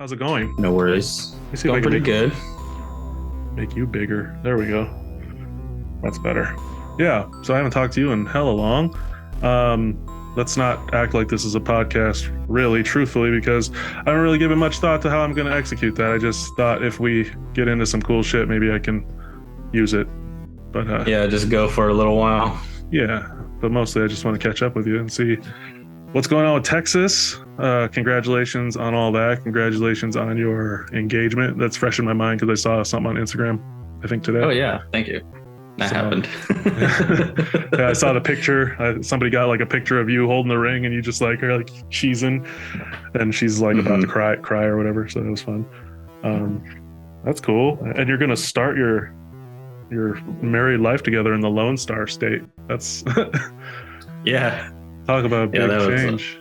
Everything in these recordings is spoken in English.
How's it going? No worries. Let me see if I Going can pretty good. make you bigger. There we go. That's better. Yeah, so I haven't talked to you in hella long. Let's not act like this is a podcast, really, truthfully, because I haven't really given much thought to how I'm going to execute that. I just thought if we get into some cool shit, maybe I can use it. But Yeah, just go for a little while. yeah, but mostly I just want to catch up with you and see what's going on with Texas. Congratulations on all that. Congratulations on your engagement. That's fresh in my mind because I saw something on Instagram, I think today. Oh yeah, thank you. That happened. Yeah, I saw the picture. Somebody got like a picture of you holding the ring, and you just like are like cheesing, and she's like about to cry or whatever. So that was fun. That's cool. And you're gonna start your married life together in the Lone Star State. That's Yeah. talk about a big that was, change.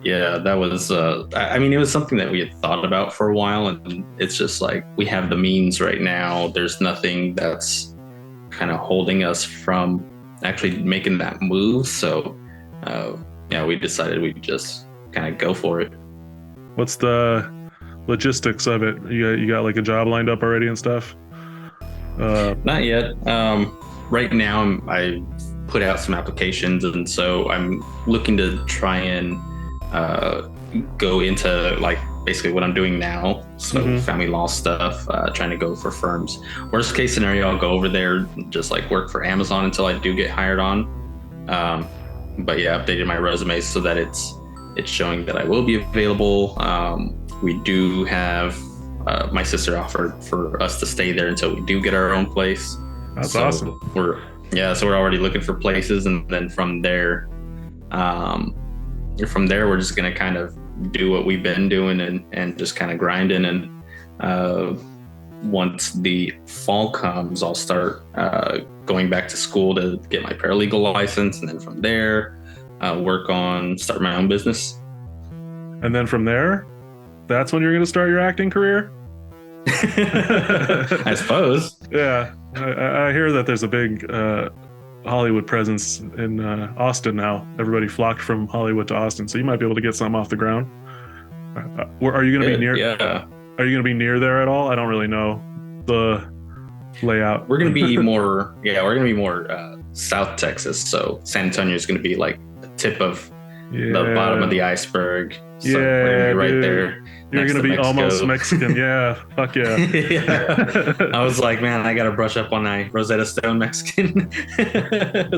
That was. I mean, it was something that we had thought about for a while, and it's just like we have the means right now. There's nothing that's kind of holding us from actually making that move. So, we decided we'd just kind of go for it. What's the logistics of it? You got like a job lined up already and stuff? Not yet. Right now, I put out some applications, and so I'm looking to try and go into like basically what I'm doing now. So family law stuff, trying to go for firms. Worst case scenario, I'll go over there, just like work for Amazon until I do get hired on. But yeah, updated my resume so that it's showing that I will be available. We do have my sister offered for us to stay there until we do get our own place. That's awesome. So we're already looking for places, and then from there we're just gonna kind of do what we've been doing and just kind of grinding. And once the fall comes, I'll start going back to school to get my paralegal license, and then from there start my own business. And then from there, that's when you're going to start your acting career? I suppose. Yeah. I hear that there's a big Hollywood presence in Austin now. Everybody flocked from Hollywood to Austin, so you might be able to get something off the ground. Are you going to be near? Yeah. Are you going to be near there at all? I don't really know the layout. We're going to be more. Yeah, we're going to be more South Texas. So San Antonio is going to be like the tip of the bottom of the iceberg. So we're gonna be right there. You're going to be almost Mexican. Yeah. Fuck yeah. Yeah. I was like, man, I got to brush up on my Rosetta Stone Mexican.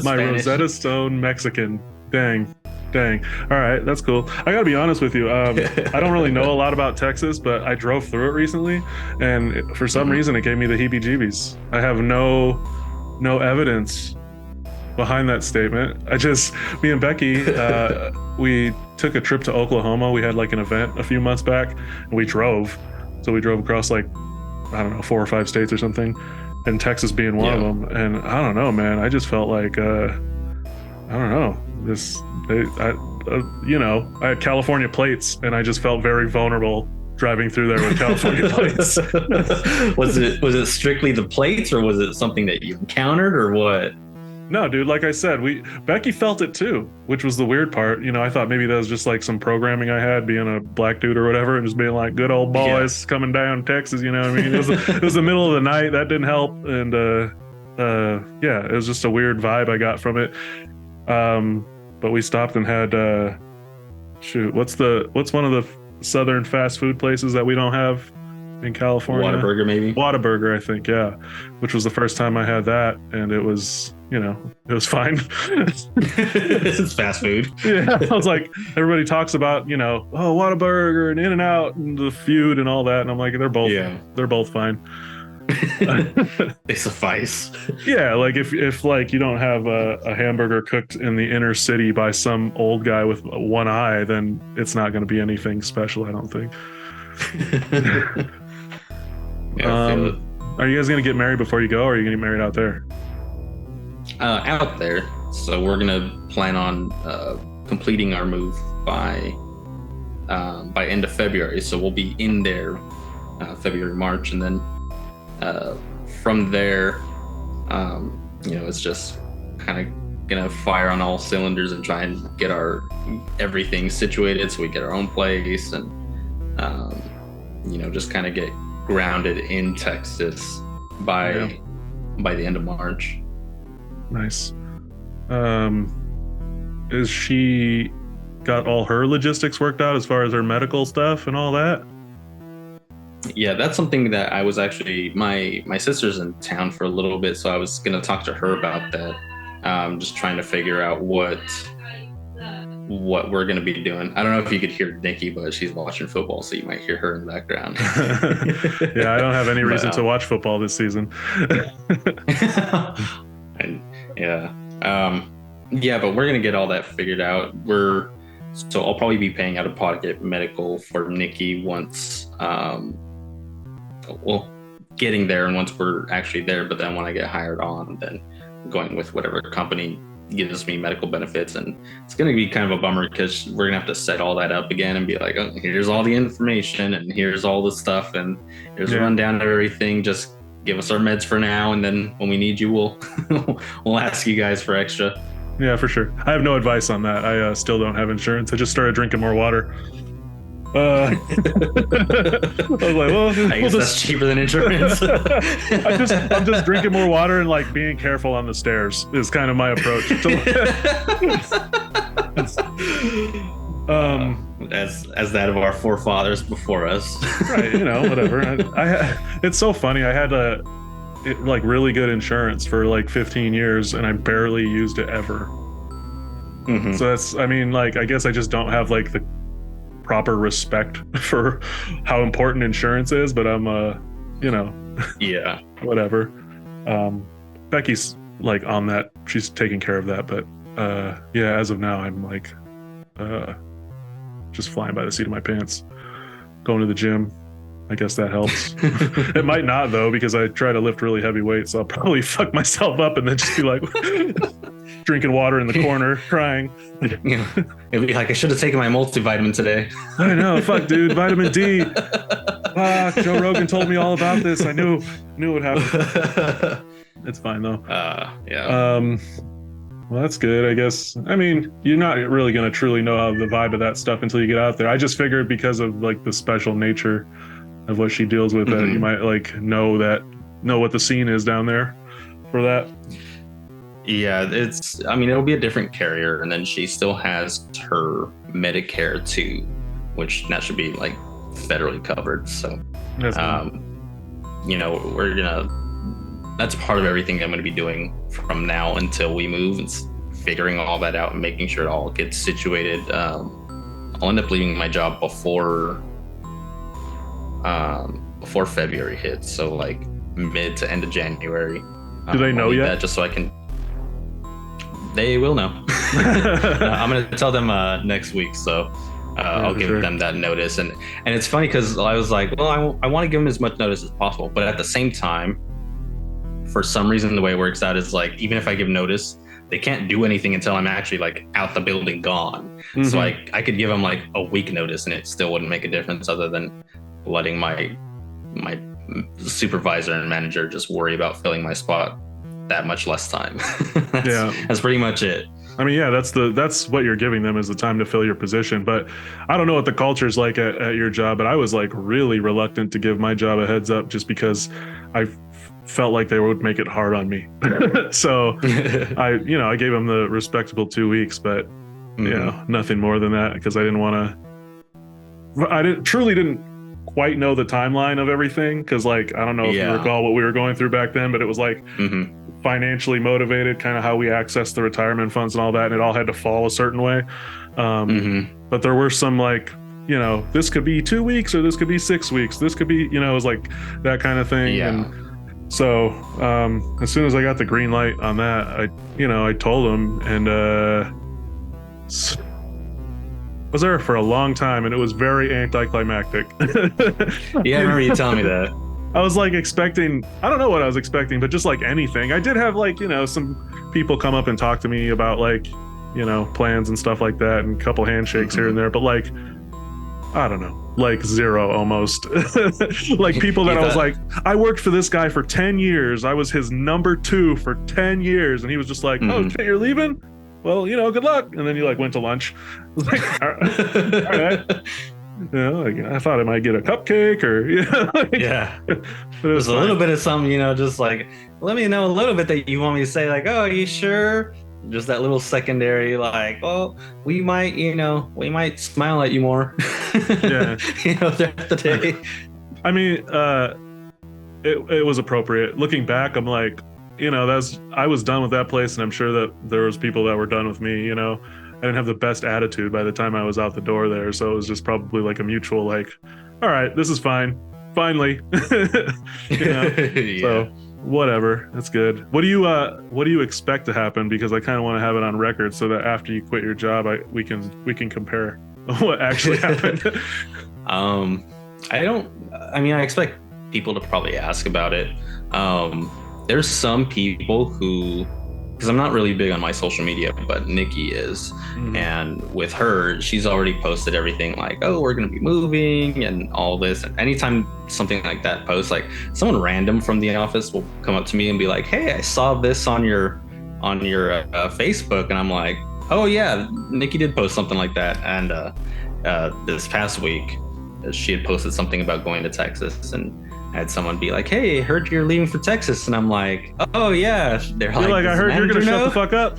My Rosetta Stone Mexican. Dang. All right. That's cool. I got to be honest with you. I don't really know a lot about Texas, but I drove through it recently, and for some reason it gave me the heebie-jeebies. I have no evidence behind that statement. Me and Becky, we took a trip to Oklahoma. We had like an event a few months back, and we drove. So we drove across like, I don't know, 4 or 5 states or something, and Texas being one of them. And I don't know, man. I just felt like, I don't know, I had California plates, and I just felt very vulnerable driving through there with California plates. Was it strictly the plates, or was it something that you encountered, or what? No, dude, like I said, Becky felt it too, which was the weird part. I thought maybe that was just like some programming I had being a black dude or whatever, and just being like, good old boys coming down Texas, you know what I mean? It was the middle of the night. That didn't help. And it was just a weird vibe I got from it. But we stopped and had, what's one of the southern fast food places that we don't have in California? Whataburger, maybe? Whataburger, I think, yeah. Which was the first time I had that, and it was, it was fine. It's fast food. Yeah, I was like, everybody talks about, Whataburger and In-N-Out and the feud and all that, and I'm like, they're both fine. They suffice. Yeah, like if like you don't have a hamburger cooked in the inner city by some old guy with one eye, then it's not going to be anything special, I don't think. Are you guys going to get married before you go, or are you going to get married out there? Out there. So we're going to plan on completing our move by end of February. So we'll be in there February, March, and then from there, it's just kind of gonna fire on all cylinders and try and get our everything situated so we get our own place and just kind of get grounded in Texas by the end of March. Nice. Is she got all her logistics worked out as far as her medical stuff and all that? Yeah, that's something that I was actually, my sister's in town for a little bit, so I was going to talk to her about that. Just trying to figure out what we're going to be doing. I don't know if you could hear Nikki, but she's watching football, so you might hear her in the background. Yeah, I don't have any reason to watch football this season. But we're going to get all that figured out. So I'll probably be paying out of pocket medical for Nikki once, getting there and once we're actually there. But then when I get hired on, then going with whatever company gives me medical benefits. And it's going to be kind of a bummer because we're going to have to set all that up again and be like, oh, here's all the information and here's all the stuff and here's a rundown of everything. Just give us our meds for now. And then when we need you, we'll ask you guys for extra. Yeah, for sure. I have no advice on that. I still don't have insurance. I just started drinking more water. I was like, well, I guess that's cheaper than insurance. I'm just drinking more water and like being careful on the stairs is kind of my approach. As that of our forefathers before us. Right, whatever. It's so funny. I had really good insurance for like 15 years and I barely used it ever. Mm-hmm. So I guess I just don't have like the proper respect for how important insurance is, but I'm yeah, whatever. Becky's like on that, she's taking care of that, but as of now I'm like just flying by the seat of my pants, going to the gym. I guess that helps. It might not though, because I try to lift really heavy weights, so I'll probably fuck myself up and then just be like drinking water in the corner, crying. It'd be like, I should have taken my multivitamin today. I know, fuck, dude, vitamin D. Fuck, Joe Rogan told me all about this. I knew it would happen. It's fine though. Well, that's good, I guess. I mean, you're not really gonna truly know how the vibe of that stuff until you get out there. I just figured because of like the special nature of what she deals with, that you might like know what the scene is down there for that. Yeah, it'll be a different carrier, and then she still has her Medicare too, which that should be like federally covered. So, that's that's part of everything I'm going to be doing from now until we move, and figuring all that out and making sure it all gets situated. I'll end up leaving my job before February hits, so like mid to end of January. Do they know yet? Just so I can. They will know. I'm going to tell them next week, so I'll give them that notice. And it's funny because I was like, well, I want to give them as much notice as possible, but at the same time, for some reason, the way it works out is like, even if I give notice, they can't do anything until I'm actually like out the building, gone. Mm-hmm. So I could give them like a week notice and it still wouldn't make a difference, other than letting my supervisor and manager just worry about filling my spot that much less time. That's pretty much it. I mean, yeah, that's what you're giving them, is the time to fill your position. But I don't know what the culture's like at your job, but I was like really reluctant to give my job a heads up just because I felt like they would make it hard on me. So I gave them the respectable 2 weeks, but nothing more than that, because I truly didn't quite know the timeline of everything, because like, I don't know if you recall what we were going through back then, but it was like financially motivated, kind of how we access the retirement funds and all that, and it all had to fall a certain way. But there were some like, this could be 2 weeks or this could be 6 weeks, this could be, it was like that kind of thing. And so as soon as I got the green light on that, I told them, and was there for a long time, and it was very anticlimactic. Yeah, I remember you telling me that. I was like expecting, I don't know what I was expecting, but just like anything. I did have like, some people come up and talk to me about like, plans and stuff like that, and a couple handshakes here and there, but like, I don't know, like zero almost. Like people that I was like, I worked for this guy for 10 years. I was his number 2 for 10 years. And he was just like, oh shit, you're leaving? Well, good luck. And then you like went to lunch. Like, all right. Like, I thought I might get a cupcake or, like, yeah. There's a little bit of something, just like, let me know a little bit that you want me to say, like, oh, are you sure? Just that little secondary, like, oh, we might smile at you more. Yeah. Throughout the day. I mean, it was appropriate. Looking back, I'm like, I was done with that place, and I'm sure that there was people that were done with me. I didn't have the best attitude by the time I was out the door there, so it was just probably like a mutual, like, all right, this is fine, finally. Yeah. So whatever, that's good. What do you expect to happen? Because I kind of want to have it on record so that after you quit your job, we can compare what actually happened. I expect people to probably ask about it. There's some people who, because I'm not really big on my social media, but Nikki is. Mm-hmm. And with her, she's already posted everything like, oh, we're going to be moving and all this. And anytime something like that posts, like someone random from the office will come up to me and be like, hey, I saw this on your Facebook. And I'm like, oh yeah, Nikki did post something like that. And this past week, she had posted something about going to Texas, and I had someone be like, hey, I heard you're leaving for Texas. And I'm like, oh yeah. They're like, I heard you're gonna shut the fuck up.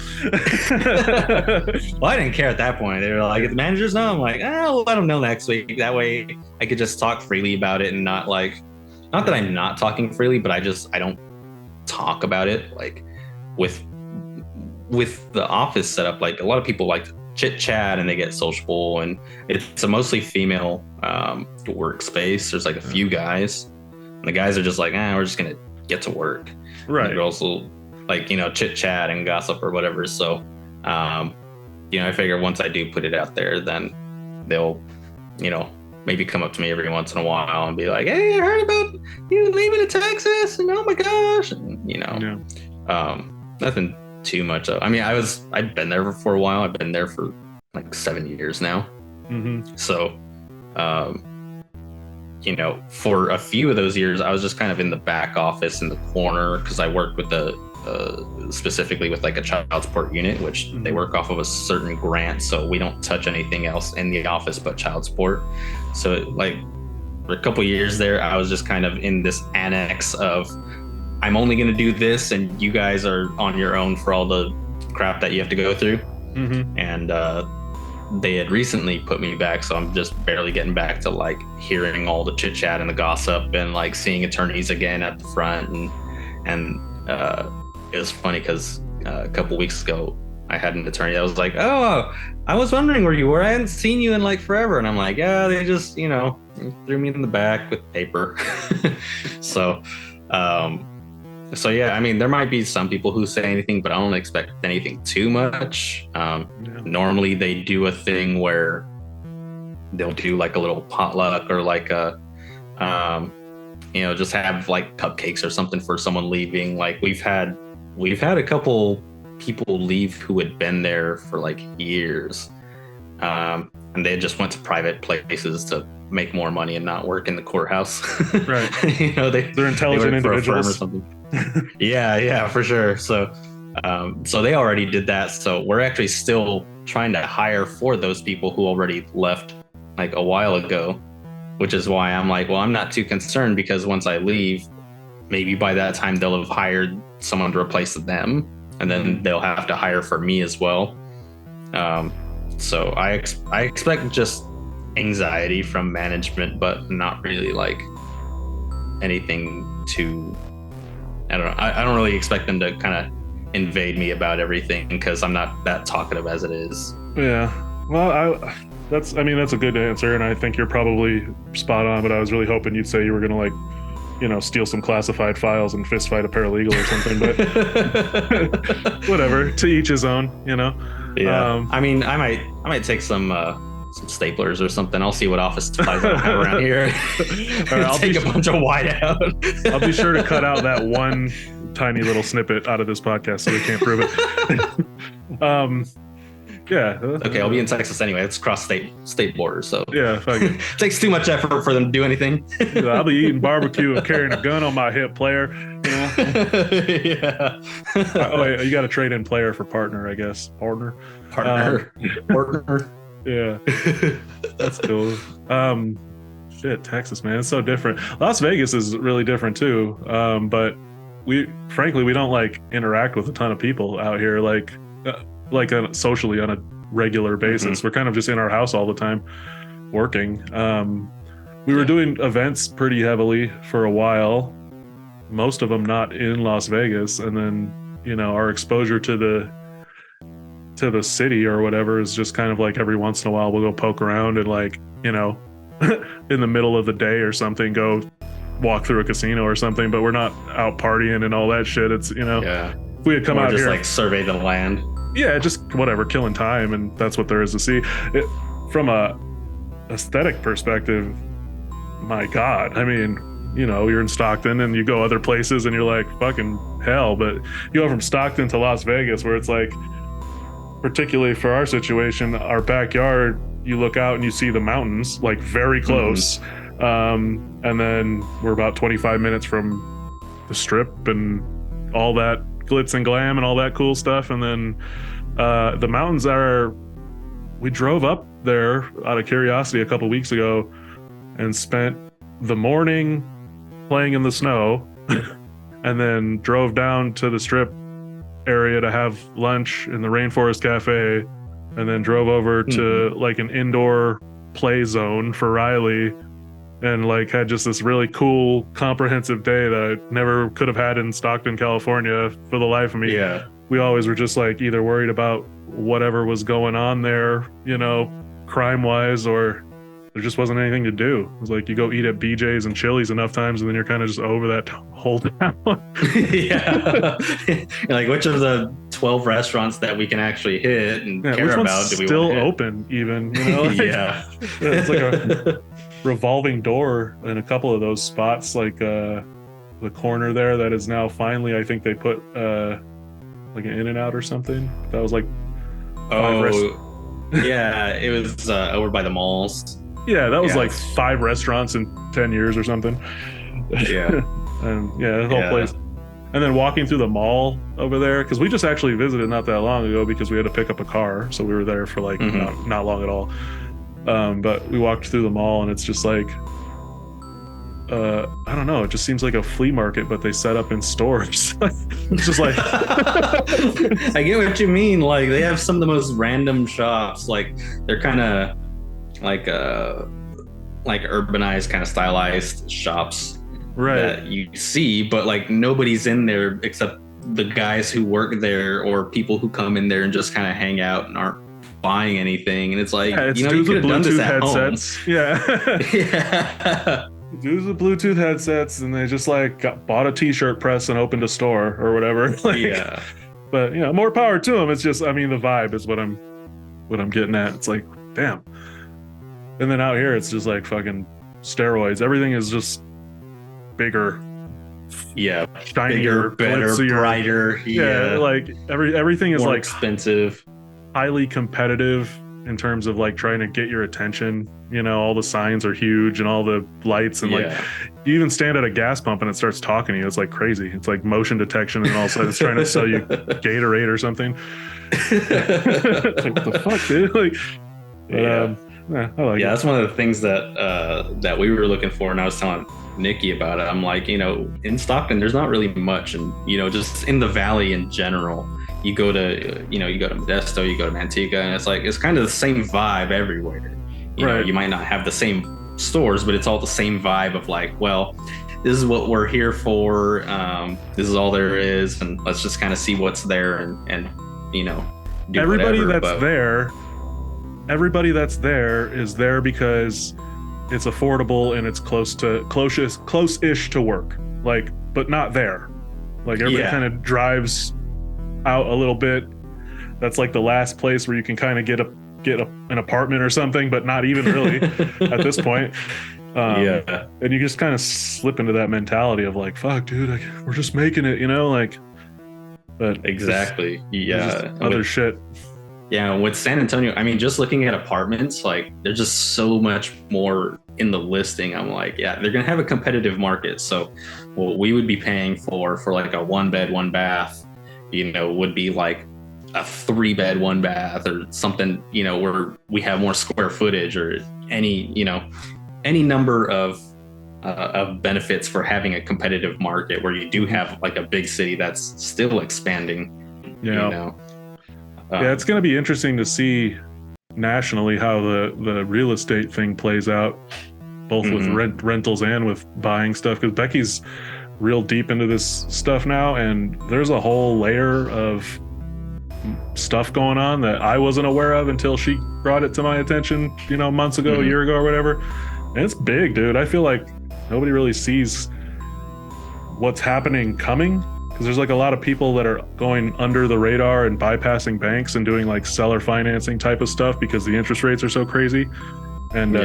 Well, I didn't care at that point. They were like, the managers know. I'm like, I'll let them know next week. That way I could just talk freely about it, and not that I'm not talking freely, but I don't talk about it like with the office setup. Like, a lot of people like to chit chat and they get sociable, and it's a mostly female workspace. There's like a few guys, and the guys are just like, we're just gonna get to work. Right. And the girls will like, chit chat and gossip or whatever. So I figure once I do put it out there, then they'll maybe come up to me every once in a while and be like, hey, I heard about you leaving to Texas, and oh my gosh, and nothing too much of. I've been there for a while. I've been there for like 7 years now. Mm-hmm. So for a few of those years, I was just kind of in the back office in the corner, because I worked with specifically with like a child support unit, which they work off of a certain grant, so we don't touch anything else in the office but child support. So like for a couple of years there, I was just kind of in this annex of, I'm only going to do this, and you guys are on your own for all the crap that you have to go through. Mm-hmm. And they had recently put me back, so I'm just barely getting back to like hearing all the chit chat and the gossip, and like seeing attorneys again at the front. And it was funny because a couple weeks ago, I had an attorney that was like, oh, I was wondering where you were. I hadn't seen you in like forever. And I'm like, yeah, they just, threw me in the back with paper. So yeah, there might be some people who say anything, but I don't expect anything too much. Normally they do a thing where they'll do like a little potluck, or like just have like cupcakes or something for someone leaving. Like we've had a couple people leave who had been there for like years, and they just went to private places to make more money and not work in the courthouse. Right. They're intelligent individuals or something. Yeah, for sure. So they already did that. So we're actually still trying to hire for those people who already left like a while ago, which is why I'm like, well, I'm not too concerned, because once I leave, maybe by that time they'll have hired someone to replace them, and then they'll have to hire for me as well. So I expect just anxiety from management, but not really like anything too, I don't know. I don't really expect them to kind of invade me about everything, because I'm not that talkative as it is. Yeah. Well, that's a good answer, and I think you're probably spot on, but I was really hoping you'd say you were going to like, steal some classified files and fist fight a paralegal or something, but whatever, to each his own, Yeah. I might take some staplers or something. I'll see what office supplies I have around here. All right, I'll take a bunch of whiteout. I'll be sure to cut out that one tiny little snippet out of this podcast so we can't prove it. Yeah. Okay, I'll be in Texas anyway. It's cross state borders, so yeah, fuck it. Takes too much effort for them to do anything. I'll be eating barbecue and carrying a gun on my hip, player. Yeah. Oh, wait, you got to trade in player for partner, I guess. Partner. Yeah, that's cool. Shit, Texas, man, it's so different. Las Vegas is really different too. But frankly, we don't like interact with a ton of people out here, socially on a regular basis. We're kind of just in our house all the time working. We were doing events pretty heavily for a while, most of them not in Las Vegas, and then our exposure to the city or whatever is just kind of like every once in a while we'll go poke around and in the middle of the day or something go walk through a casino or something, but we're not out partying and all that shit. It's if we had come out just here, like survey the land. Yeah, just whatever, killing time, and that's what there is to see. From a aesthetic perspective, my God, I mean, you're in Stockton and you go other places and you're like, fucking hell. But you go from Stockton to Las Vegas, where it's like, particularly for our situation, our backyard, you look out and you see the mountains like very close. And then we're about 25 minutes from the Strip and all that glitz and glam and all that cool stuff. And then the mountains we drove up there out of curiosity a couple weeks ago and spent the morning playing in the snow and then drove down to the Strip area to have lunch in the Rainforest Cafe, and then drove over to like an indoor play zone for Riley, and like had just this really cool comprehensive day that I never could have had in Stockton, California for the life of me. Yeah. We always were just like either worried about whatever was going on there, crime wise, or there just wasn't anything to do. It was like you go eat at BJ's and Chili's enough times and then you're kind of just over that whole town. Yeah. Like, which of the 12 restaurants that we can actually hit and care about do we still want to hit? Open even, Yeah. It's like a revolving door in a couple of those spots, like the corner there that is now finally, I think they put like an In-N-Out or something. That was like yeah, it was over by the malls. Yeah, that was like 5 restaurants in 10 years or something. Yeah. And the whole place. And then walking through the mall over there, because we just actually visited not that long ago because we had to pick up a car. So we were there for like not long at all. But we walked through the mall and it's just like, I don't know, it just seems like a flea market, but they set up in stores. It's just like I get what you mean. Like, they have some of the most random shops. Like, they're kind of like urbanized, kind of stylized shops that you see, but like nobody's in there except the guys who work there or people who come in there and just kind of hang out and aren't buying anything. And it's like, you could have done this at headsets. home. Yeah. Dudes with Bluetooth headsets, and they just like bought a t-shirt press and opened a store or whatever. But more power to them. It's just, I mean, the vibe is what I'm getting at. It's like, damn. And then out here, it's just like fucking steroids. Everything is just bigger. Yeah. Shinier, bigger, better, glitzier, brighter. Yeah. Like everything is more like expensive, highly competitive in terms of like trying to get your attention. All the signs are huge and all the lights and like you even stand at a gas pump and it starts talking to you. It's like crazy. It's like motion detection and all of a sudden it's trying to sell you Gatorade or something. It's like, what the fuck, dude? Like, I like it. That's one of the things that we were looking for, and I was telling Nikki about it. I'm like, in Stockton there's not really much, and just in the valley in general, you go to Modesto, you go to Manteca, and it's kind of the same vibe everywhere. You might not have the same stores, but it's all the same vibe of like, well, this is what we're here for, this is all there is, and let's just kind of see what's there and do everybody whatever, everybody that's there is there because it's affordable and it's close-ish to work, like, but not there. Like, everybody kind of drives out a little bit. That's like the last place where you can kind of get an apartment or something, but not even really at this point. And you just kind of slip into that mentality of like, fuck, dude, we're just making it, like. But exactly, other shit. Yeah, with San Antonio, I mean, just looking at apartments, like, there's just so much more in the listing. I'm like, they're gonna have a competitive market. So what we would be paying for like a 1-bed, 1-bath, would be like a 3-bed 1-bath or something, where we have more square footage, or any number of benefits for having a competitive market where you do have like a big city that's still expanding. Yeah, it's going to be interesting to see nationally how the real estate thing plays out, both with rentals and with buying stuff, because Becky's real deep into this stuff now, and there's a whole layer of stuff going on that I wasn't aware of until she brought it to my attention, months ago, a year ago or whatever. And it's big, dude. I feel like nobody really sees what's happening coming, because there's like a lot of people that are going under the radar and bypassing banks and doing like seller financing type of stuff because the interest rates are so crazy. And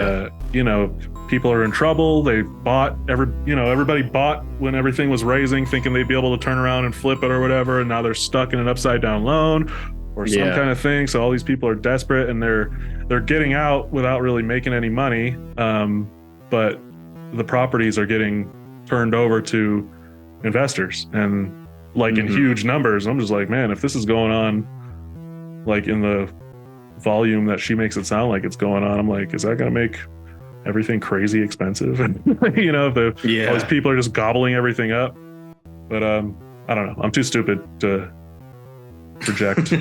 people are in trouble. They bought everybody bought when everything was raising, thinking they'd be able to turn around and flip it or whatever, and now they're stuck in an upside down loan or some kind of thing. So all these people are desperate, and they're getting out without really making any money. But the properties are getting turned over to investors, and like in huge numbers. I'm just like, man, if this is going on like in the volume that she makes it sound like it's going on, I'm like, is that going to make everything crazy expensive? And all these people are just gobbling everything up. But I don't know, I'm too stupid to project.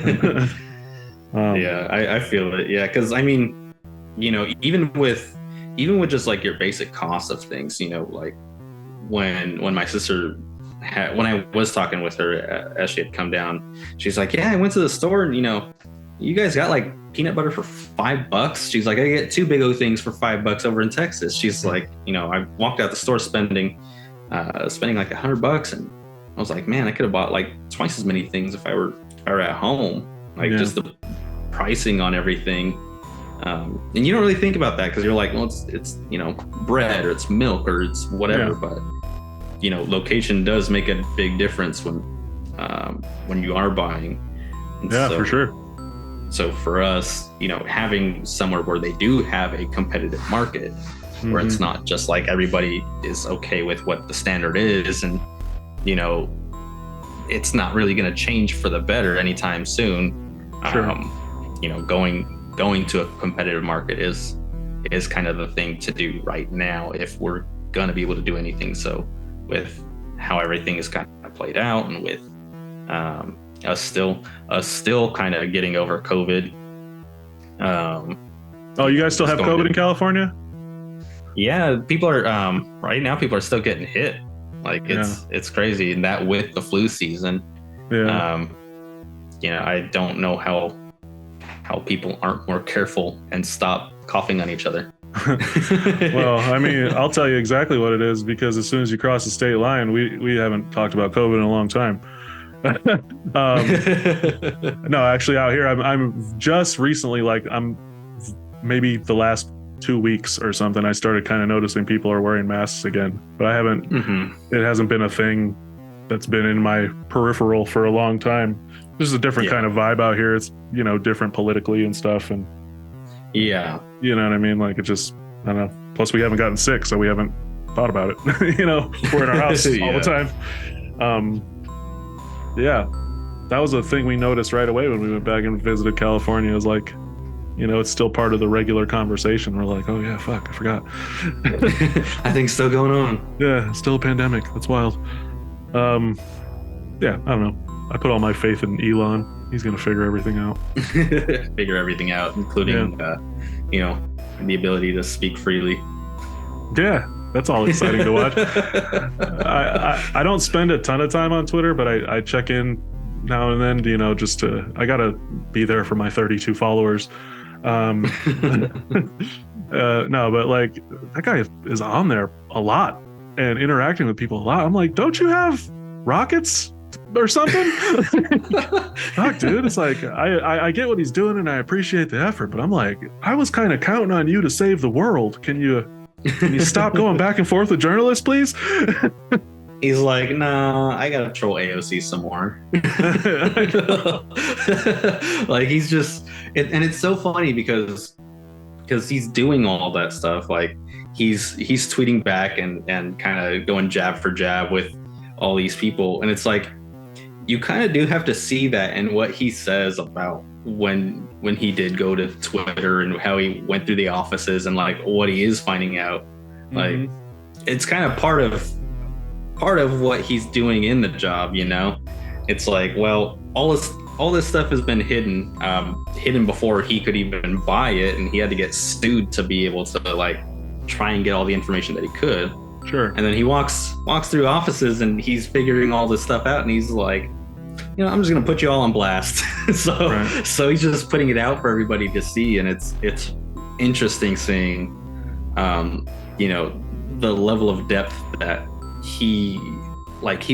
I feel it. Yeah, because I mean, even with just like your basic cost of things, like when my sister when I was talking with her as she had come down, she's like, yeah, I went to the store and you guys got like peanut butter for $5. She's like, I get 2 Big O things for $5 over in Texas. She's like, I walked out the store spending like $100, and I was like, man, I could have bought like twice as many things if I were at home. Like just the pricing on everything. And you don't really think about that because you're like, well, it's bread or it's milk or it's whatever. But location does make a big difference when you are buying. And for sure. So for us, having somewhere where they do have a competitive market, where it's not just like everybody is okay with what the standard is, and it's not really going to change for the better anytime soon. Sure. Going to a competitive market is kind of the thing to do right now if we're going to be able to do anything. So with how everything is kind of played out, and with us still kind of getting over COVID. You guys still have COVID in California? Yeah, people are right now. People are still getting hit. Like it's crazy, and that with the flu season. I don't know how people aren't more careful and stop coughing on each other. Well, I mean, I'll tell you exactly what it is, because as soon as you cross the state line, we haven't talked about COVID in a long time. No, actually out here, I'm just recently, like I'm maybe the last 2 weeks or something, I started kind of noticing people are wearing masks again, but I haven't, it hasn't been a thing that's been in my peripheral for a long time. This is a different kind of vibe out here. It's, different politically and stuff. And you know what I mean? Like, it just, I don't know. Plus we haven't gotten sick, so we haven't thought about it. We're in our house all the time. That was a thing we noticed right away when we went back and visited California. It was like, it's still part of the regular conversation. We're like, oh yeah, fuck, I forgot. I think it's still going on. Yeah, still a pandemic. That's wild. I don't know. I put all my faith in Elon. He's going to figure everything out. Including, the ability to speak freely. Yeah, that's all exciting to watch. I don't spend a ton of time on Twitter, but I check in now and then, just to, I got to be there for my 32 followers. No, but like, that guy is on there a lot and interacting with people a lot. I'm like, don't you have rockets or something? Fuck, dude. It's like, I get what he's doing and I appreciate the effort, but I'm like, I was kind of counting on you to save the world. Can you stop going back and forth with journalists, please? He's like, nah, I gotta troll AOC some more. Like, he's just, and it's so funny because he's doing all that stuff. Like, he's tweeting back and kind of going jab for jab with all these people, and it's like, you kind of do have to see that in what he says about when he did go to Twitter and how he went through the offices and like what he is finding out. Like it's kind of part of what he's doing in the job, you know. It's like, well, all this stuff has been hidden before he could even buy it, and he had to get sued to be able to like try and get all the information that he could. Sure. And then he walks through offices and he's figuring all this stuff out, and he's like, you know, I'm just gonna put you all on blast. So he's just putting it out for everybody to see, and it's interesting seeing, you know, the level of depth that he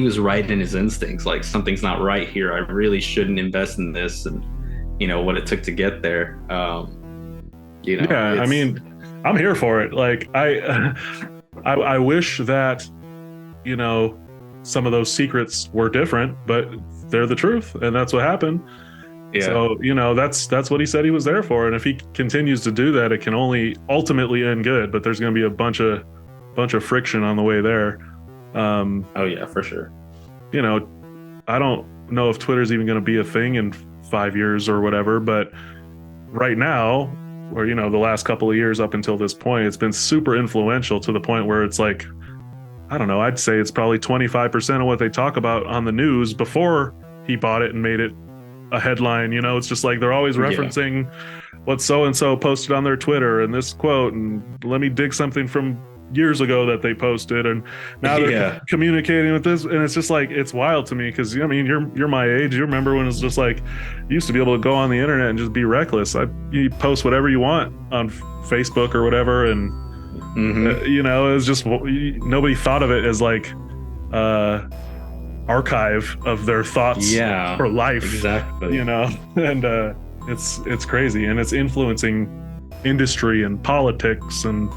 was right in his instincts. Like, something's not right here. I really shouldn't invest in this, and you know what it took to get there. You know. Yeah, I mean, I'm here for it. Like, I wish that, you know, some of those secrets were different, but they're the truth, and that's what happened. Yeah. So, you know, that's what he said he was there for, and if he continues to do that, it can only ultimately end good. But there's going to be a bunch of friction on the way there. Oh yeah, for sure. You know, I don't know if Twitter's even going to be a thing in 5 years or whatever, but right now, or, you know, the last couple of years up until this point, it's been super influential to the point where it's like, I don't know, I'd say it's probably 25% of what they talk about on the news before he bought it and made it a headline. You know, it's just like they're always referencing what so-and-so posted on their Twitter and this quote, and let me dig something from years ago that they posted, and now they're communicating with this, and it's just like, it's wild to me, because I mean, you're my age. You remember when it was just like, you used to be able to go on the internet and just be reckless. You post whatever you want on Facebook or whatever, and you know, it was just, nobody thought of it as like archive of their thoughts for life. Exactly. You know, and it's crazy, and it's influencing industry and politics and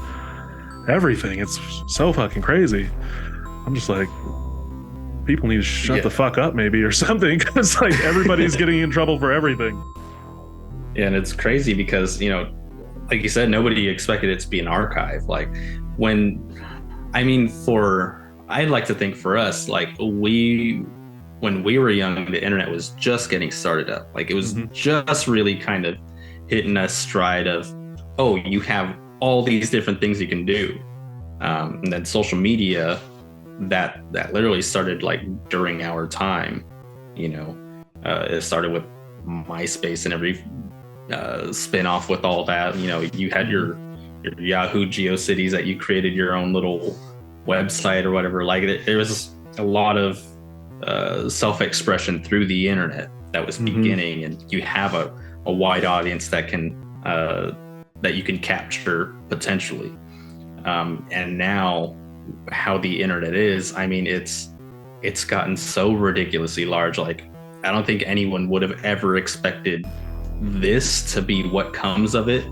everything. It's so fucking crazy. I'm just like, people need to shut the fuck up maybe, or something, because like everybody's getting in trouble for everything. Yeah, and it's crazy because, you know, like you said, nobody expected it to be an archive. Like, I'd like to think for us, like, when we were young, the internet was just getting started up. Like, it was just really kind of hitting us stride of, oh, you have all these different things you can do. And then social media, that literally started like during our time. You know, it started with MySpace and every spin-off with all that. You know, you had your Yahoo GeoCities that you created your own little website or whatever. Like, there was a lot of self-expression through the internet that was beginning, and you have a wide audience that can that you can capture potentially. And now how the internet is, I mean, it's gotten so ridiculously large. Like, I don't think anyone would have ever expected this to be what comes of it,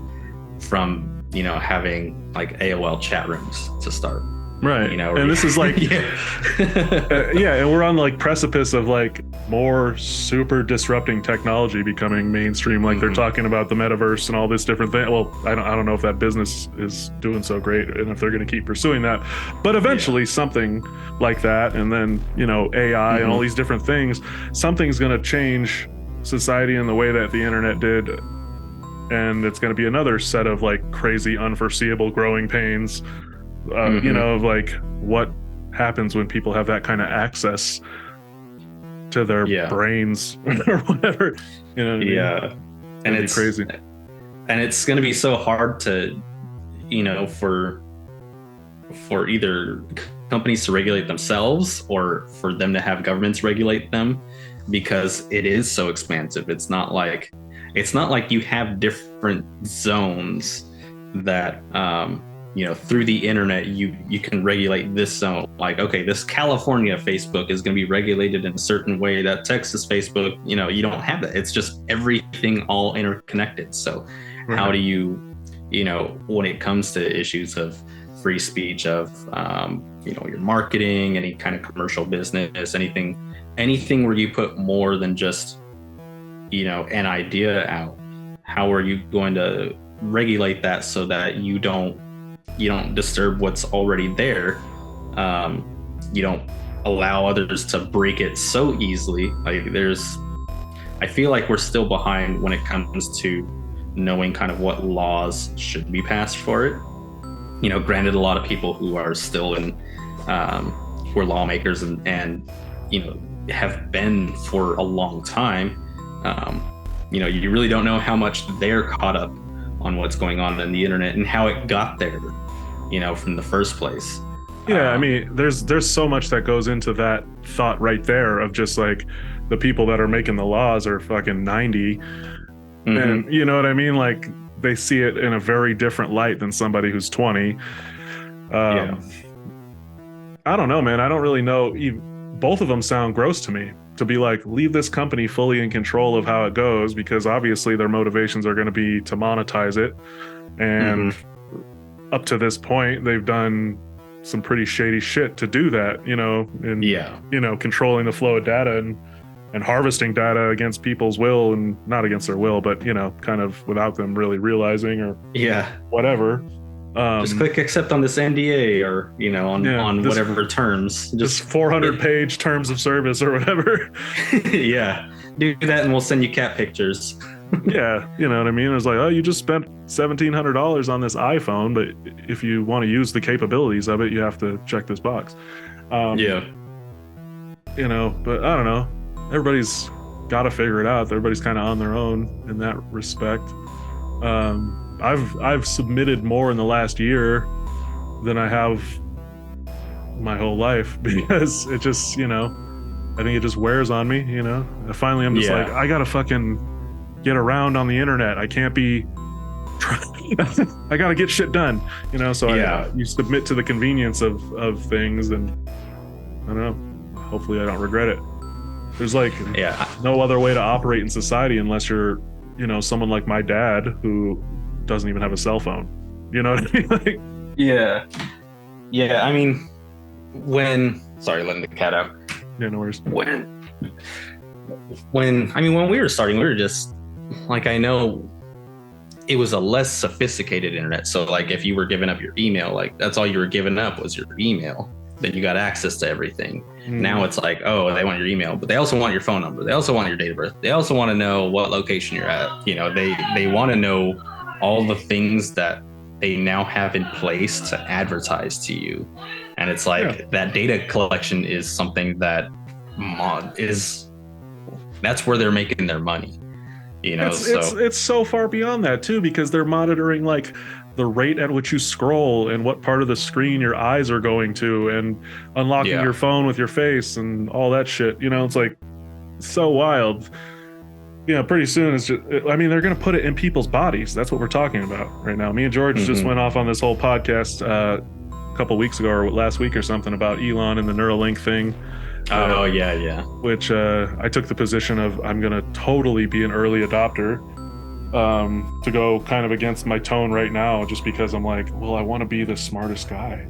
from, you know, having like AOL chat rooms to start. Right. You know, and this is like, and we're on like precipice of like more super disrupting technology becoming mainstream. Like, they're talking about the metaverse and all this different thing. Well, I don't know if that business is doing so great and if they're going to keep pursuing that, but eventually something like that. And then, you know, AI and all these different things, something's going to change society in the way that the internet did. And it's going to be another set of like crazy, unforeseeable growing pains. You know, of like what happens when people have that kind of access to their brains or whatever. You know what I mean? Yeah. And it's crazy. And it's going to be so hard to, you know, for either companies to regulate themselves or for them to have governments regulate them, because it is so expansive. It's not like you have different zones that, you know, through the internet, you can regulate this zone. Like, okay, this California Facebook is going to be regulated in a certain way. That Texas Facebook, you know, you don't have that. It's just everything all interconnected. So how do you know, when it comes to issues of free speech, of, you know, your marketing, any kind of commercial business, anything where you put more than just, you know, an idea out, how are you going to regulate that so that you don't disturb what's already there? You don't allow others to break it so easily. Like I feel like we're still behind when it comes to knowing kind of what laws should be passed for it. You know, granted, a lot of people who are still in, who are lawmakers and you know, have been for a long time, you know, you really don't know how much they're caught up on what's going on in the internet and how it got there, you know, from the first place. Yeah, I mean, there's so much that goes into that thought right there of just like the people that are making the laws are fucking 90. Mm-hmm. And you know what I mean? Like they see it in a very different light than somebody who's 20. Yeah. I don't know, man. I don't really know. Both of them sound gross to me. To be like, leave this company fully in control of how it goes, because obviously their motivations are going to be to monetize it. And up to this point, they've done some pretty shady shit to do that, you know, and, you know, controlling the flow of data and harvesting data against people's will, and not against their will, but, you know, kind of without them really realizing or whatever. Just click accept on this NDA or, you know, on whatever terms. Just 400-page terms of service or whatever. Yeah. Do that and we'll send you cat pictures. Yeah. You know what I mean? It was like, oh, you just spent $1,700 on this iPhone, but if you want to use the capabilities of it, you have to check this box. You know, but I don't know. Everybody's got to figure it out. Everybody's kind of on their own in that respect. I've submitted more in the last year than I have my whole life, because it just, you know, I think it just wears on me, you know. Finally, I'm just like, I gotta fucking get around on the internet. I can't be I gotta get shit done, you know. So you submit to the convenience of things, and I don't know, hopefully I don't regret it. There's like no other way to operate in society unless you're, you know, someone like my dad who doesn't even have a cell phone. You know what I mean? Like, I mean, sorry, letting the cat out. Yeah, no worries. When we were starting, we were just like, I know it was a less sophisticated internet. So like if you were giving up your email, like that's all you were giving up was your email. Then you got access to everything. Now it's like, oh, they want your email, but they also want your phone number. They also want your date of birth. They also want to know what location you're at. You know, they want to know all the things that they now have in place to advertise to you. And it's like that data collection is something that that's where they're making their money. You know, it's so far beyond that too, because they're monitoring like the rate at which you scroll and what part of the screen your eyes are going to, and unlocking your phone with your face and all that shit. You know, it's like so wild. Yeah, pretty soon it's just, I mean, they're going to put it in people's bodies. That's what we're talking about right now. Me and George just went off on this whole podcast a couple weeks ago or last week or something about Elon and the Neuralink thing. Which I took the position of I'm going to totally be an early adopter, to go kind of against my tone right now, just because I'm like, well, I want to be the smartest guy.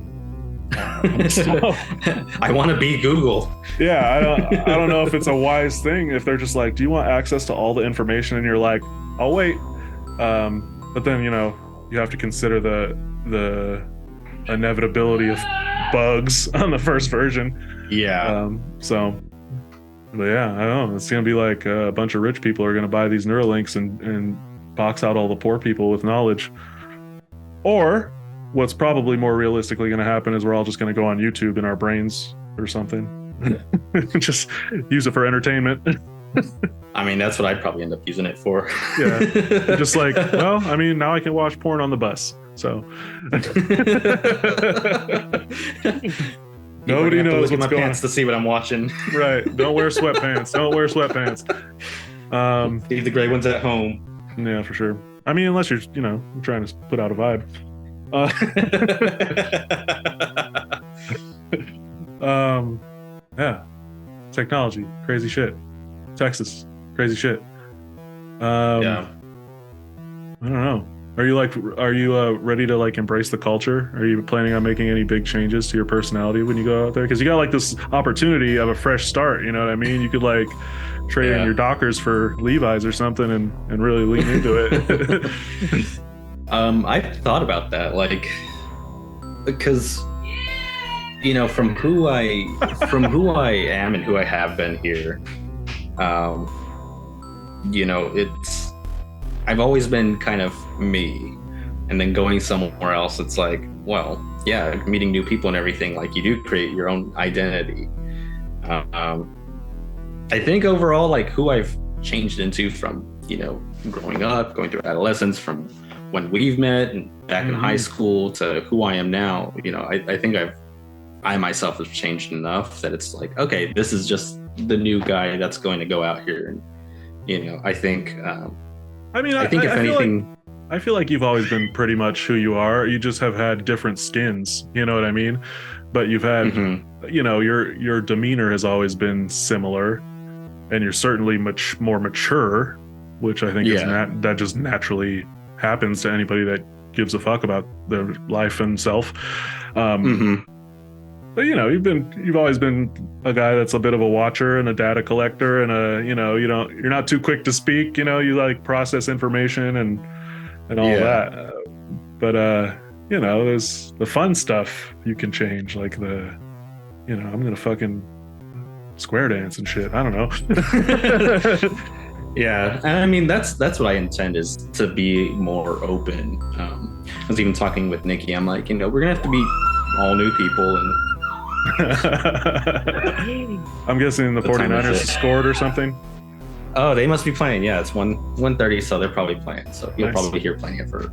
I want to be Google. Yeah, I don't know if it's a wise thing if they're just like, do you want access to all the information? And you're like, I'll wait. But then, you know, you have to consider the inevitability of bugs on the first version. But yeah, I don't know. It's gonna be like a bunch of rich people are gonna buy these Neuralinks and box out all the poor people with knowledge. Or what's probably more realistically going to happen is we're all just going to go on YouTube in our brains or something. Just use it for entertainment. I mean, that's what I'd probably end up using it for. Yeah. Just like, well, I mean, now I can watch porn on the bus. So nobody knows what's going on. To see what I'm watching. Right. Don't wear sweatpants. Don't wear sweatpants. Leave the gray ones at home. Yeah, for sure. I mean, unless you're, you know, trying to put out a vibe. Yeah, technology, crazy shit. Texas, crazy shit. I don't know. Are you ready to like embrace the culture? Are you planning on making any big changes to your personality when you go out there? Because you got like this opportunity of a fresh start. You know what I mean? You could like trade in your Dockers for Levi's or something and really lean into it. I thought about that, like, because from who I am and who I have been here, it's I've always been kind of me, and then going somewhere else, it's like, well, yeah, meeting new people and everything, like you do create your own identity. I think overall, like who I've changed into from, growing up, going through adolescence, from when we've met and back in high school to who I am now, I think I myself have changed enough that it's like, okay, this is just the new guy that's going to go out here. And, I think, I think if anything, I feel like you've always been pretty much who you are. You just have had different skins, you know what I mean? But you've had, your demeanor has always been similar, and you're certainly much more mature, which I think that just naturally happens to anybody that gives a fuck about their life and self. But you've always been a guy that's a bit of a watcher and a data collector, and you're not too quick to speak. You like process information and all that. But there's the fun stuff you can change, like I'm gonna fucking square dance and shit. I don't know. Yeah, and I mean that's what I intend, is to be more open. I was even talking with Nikki. I'm like, we're gonna have to meet all new people, and I'm guessing the 49ers scored or something. Oh, they must be playing. Yeah, it's 1:30, so they're probably playing. So you'll probably hear plenty of her.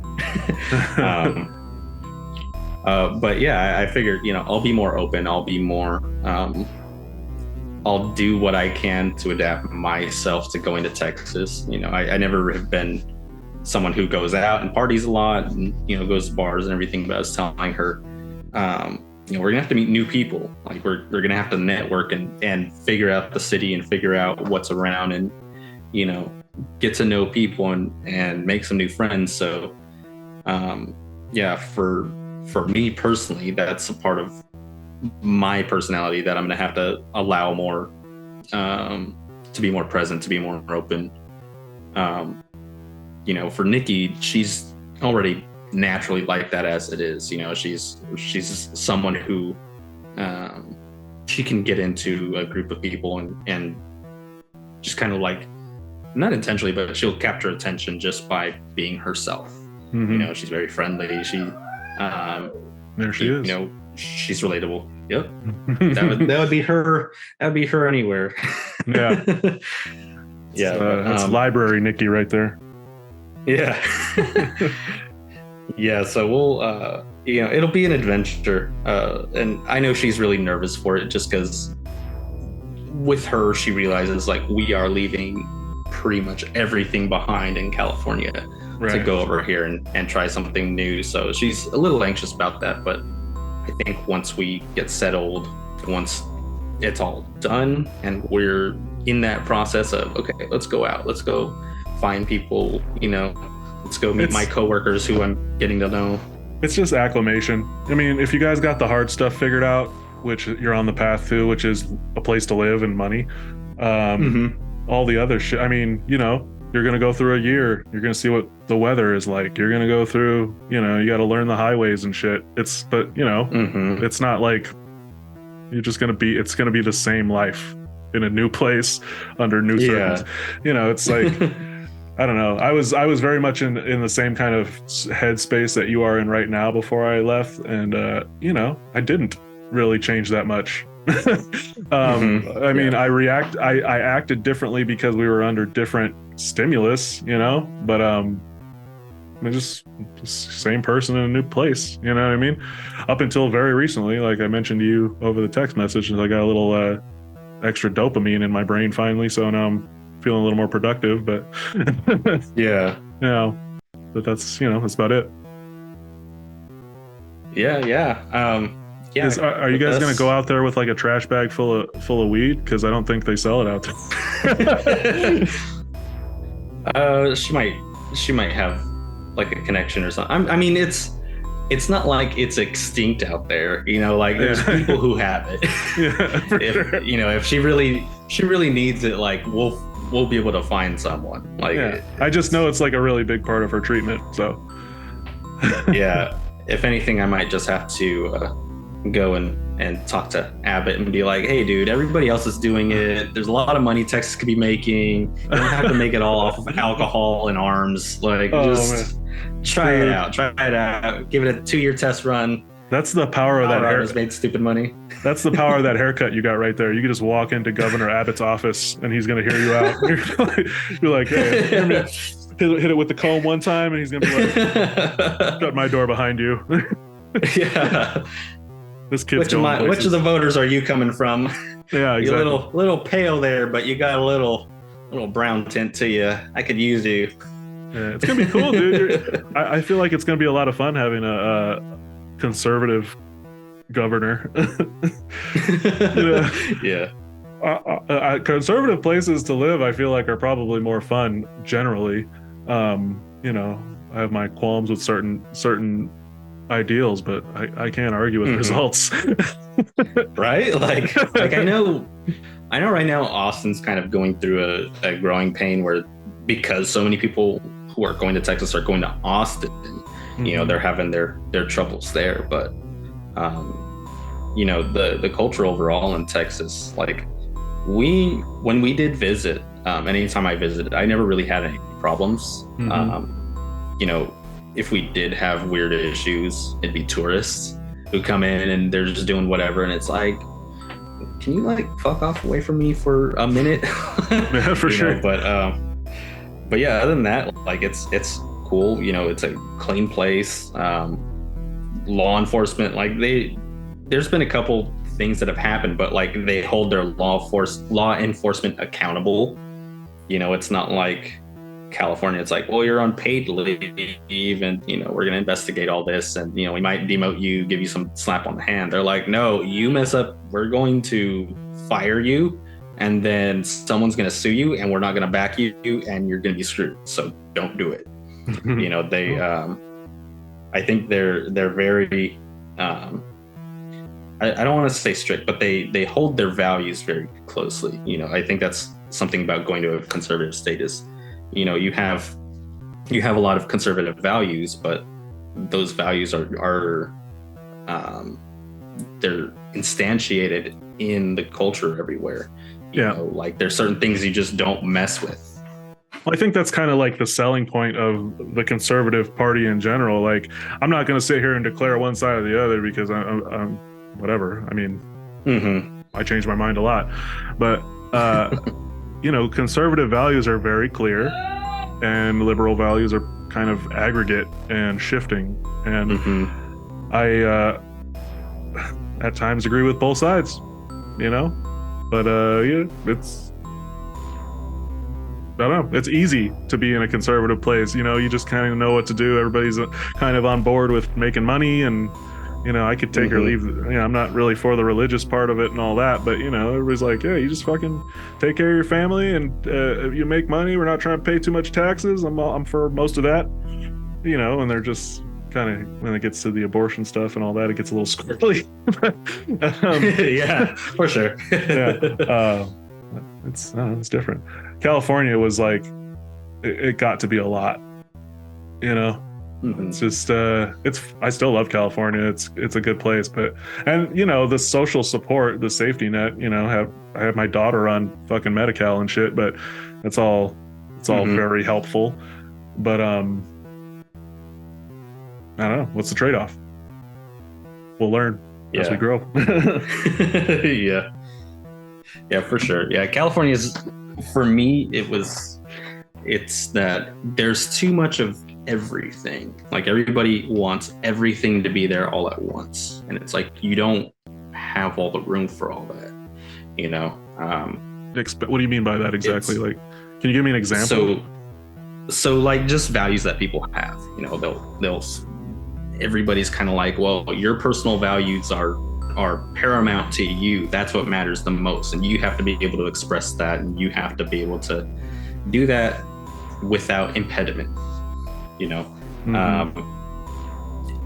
But yeah, I figured, I'll be more open. I'll be more. I'll do what I can to adapt myself to going to Texas. I never have been someone who goes out and parties a lot and, goes to bars and everything. But I was telling her, we're gonna have to meet new people. Like we're gonna have to network and figure out the city and figure out what's around and, get to know people and make some new friends. So, for me personally, that's a part of my personality that I'm going to have to allow more, to be more present, to be more open. For Nikki, she's already naturally like that as it is. She's someone who, she can get into a group of people and just kind of like, not intentionally, but she'll capture attention just by being herself. She's very friendly. There she is. She's relatable. Yep. that would be her. That would be her anywhere. Yeah. Yeah. That's library Nikki right there. Yeah. Yeah. So we'll, it'll be an adventure. And I know she's really nervous for it, just because with her, she realizes like we are leaving pretty much everything behind in California to go over here and try something new. So she's a little anxious about that, but I think once we get settled, once it's all done and we're in that process of, okay, let's go out, let's go find people, let's go meet my coworkers who I'm getting to know. It's just acclimation. I mean, if you guys got the hard stuff figured out, which you're on the path to, which is a place to live and money, all the other shit, I mean, you're going to go through a year. You're going to see what the weather is like. You're going to go through, you got to learn the highways and shit. It's not like it's going to be the same life in a new place under new circumstances. It's like, I don't know. I was very much in the same kind of headspace that you are in right now before I left. And, I didn't really change that much. I mean, I acted differently because we were under different stimulus, but I'm just same person in a new place, you know what I mean? Up until very recently, like I mentioned to you over the text message, I got a little extra dopamine in my brain finally, so now I'm feeling a little more productive, but but that's that's about it. Are you guys gonna go out there with like a trash bag full of weed? Because I don't think they sell it out there. She might have like a connection or something. I mean, it's not like it's extinct out there. Like there's people who have it. If she really needs it, like we'll be able to find someone. Like I just know it's like a really big part of her treatment. So yeah, if anything, I might just have to go and talk to Abbott and be like, hey dude, everybody else is doing it. There's a lot of money Texas could be making. You don't have to make it all off of alcohol and arms. Like, try it out. Give it a 2-year test run. That's the power of that haircut. Made stupid money. That's the power of that haircut you got right there. You can just walk into Governor Abbott's office and he's going to hear you out. You're like, hey, hit it with the comb one time and he's going to be like, shut my door behind you. Yeah. This kid's which of the voters are you coming from? Yeah, exactly. You're a little pale there, but you got a little brown tint to you. I could use you. Yeah, it's gonna be cool, dude. I feel like it's gonna be a lot of fun having a conservative governor. Yeah. Conservative places to live, I feel like, are probably more fun generally. I have my qualms with certain ideals, but I can't argue with results. Right? Like I know right now Austin's kind of going through a growing pain where, because so many people who are going to Texas are going to Austin, they're having their troubles there. But the culture overall in Texas, like when we did visit, anytime I visited, I never really had any problems. If we did have weird issues, it'd be tourists who come in and they're just doing whatever, and it's like, can you like fuck off away from me for a minute? Yeah, for sure. But yeah, other than that, like it's cool. It's a clean place. Law enforcement, like there's been a couple things that have happened, but like they hold their law enforcement accountable. It's not like California. It's like, well, you're on paid leave and we're going to investigate all this, and we might demote you, give you some slap on the hand. They're like, no, you mess up, we're going to fire you, and then someone's going to sue you, and we're not going to back you, and you're going to be screwed, so don't do it. They I think they're very I don't want to say strict, but they hold their values very closely. I think that's something about going to a conservative state is, you have a lot of conservative values, but those values are they're instantiated in the culture everywhere. Like there's certain things you just don't mess with. I think that's kind of like the selling point of the conservative party in general. Like, I'm not going to sit here and declare one side or the other because I'm whatever. I mean, I change my mind a lot, but conservative values are very clear and liberal values are kind of aggregate and shifting. And I at times agree with both sides, but it's, I don't know, it's easy to be in a conservative place. You just kind of know what to do. Everybody's kind of on board with making money, and I could take or leave. I'm not really for the religious part of it and all that, but everybody's like, yeah, you just fucking take care of your family, and if you make money, we're not trying to pay too much taxes. I'm for most of that, and they're just kind of, when it gets to the abortion stuff and all that, it gets a little squirrely. Yeah, for sure. Yeah, it's different. California was like, it got to be a lot, It's just I still love California. It's a good place, but the social support, the safety net, I have my daughter on fucking Medi-Cal and shit, but it's all very helpful. But I don't know, what's the trade-off? We'll learn as we grow. Yeah, for sure. Yeah, California is, for me, it's that there's too much of everything. Like everybody wants everything to be there all at once, and it's like you don't have all the room for all that. What do you mean by that exactly? Like, can you give me an example? So like just values that people have. They'll everybody's kind of like, well, your personal values are paramount to you. That's what matters the most, and you have to be able to express that, and you have to be able to do that without impediment.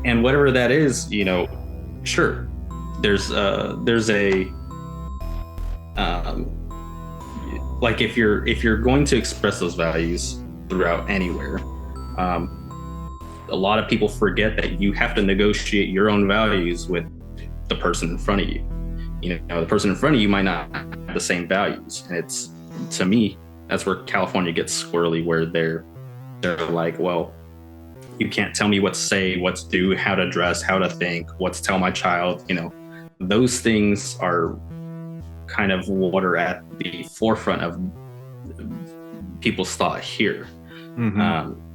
And whatever that is, sure, there's a like if you're going to express those values throughout anywhere, a lot of people forget that you have to negotiate your own values with the person in front of you. You know, the person in front of you might not have the same values. And it's, to me, that's where California gets squirrely, where they're like, well, you can't tell me what to say, what to do, how to dress, how to think, what to tell my child. You know, those things are kind of what are at the forefront of people's thought here.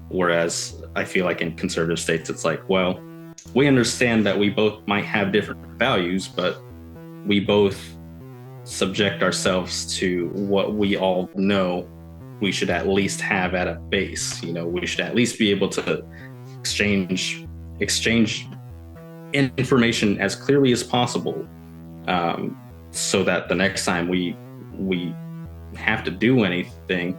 Whereas I feel like in conservative states, it's like, well, we understand that we both might have different values, but we both subject ourselves to what we all know we should at least have at a base. You know, we should at least be able to exchange information as clearly as possible, so that the next time we have to do anything,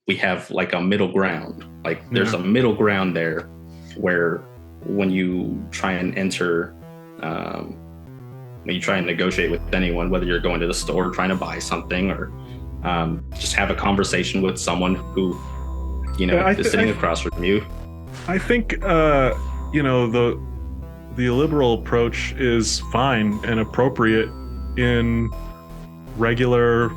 we have like a middle ground. Like there's a middle ground there where when you try and enter, when you try and negotiate with anyone, whether you're going to the store trying to buy something, or just have a conversation with someone who, you know, is sitting across from you. I think, you know, the liberal approach is fine and appropriate in regular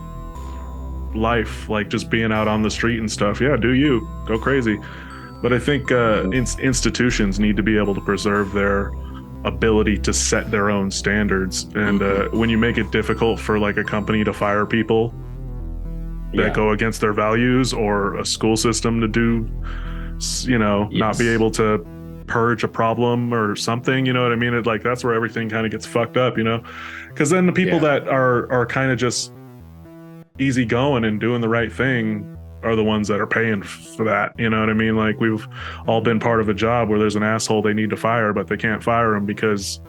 life, like just being out on the street and stuff. Yeah, do you go crazy. But I think institutions need to be able to preserve their ability to set their own standards. And when you make it difficult for like a company to fire people that go against their values, or a school system to do, you know, not be able to purge a problem or something, you know what I mean? Like that's where everything kind of gets fucked up, you know? Because then the people that are kind of just easy going and doing the right thing are the ones that are paying for that, you know what I mean? Like we've all been part of a job where there's an asshole they need to fire, but they can't fire him because,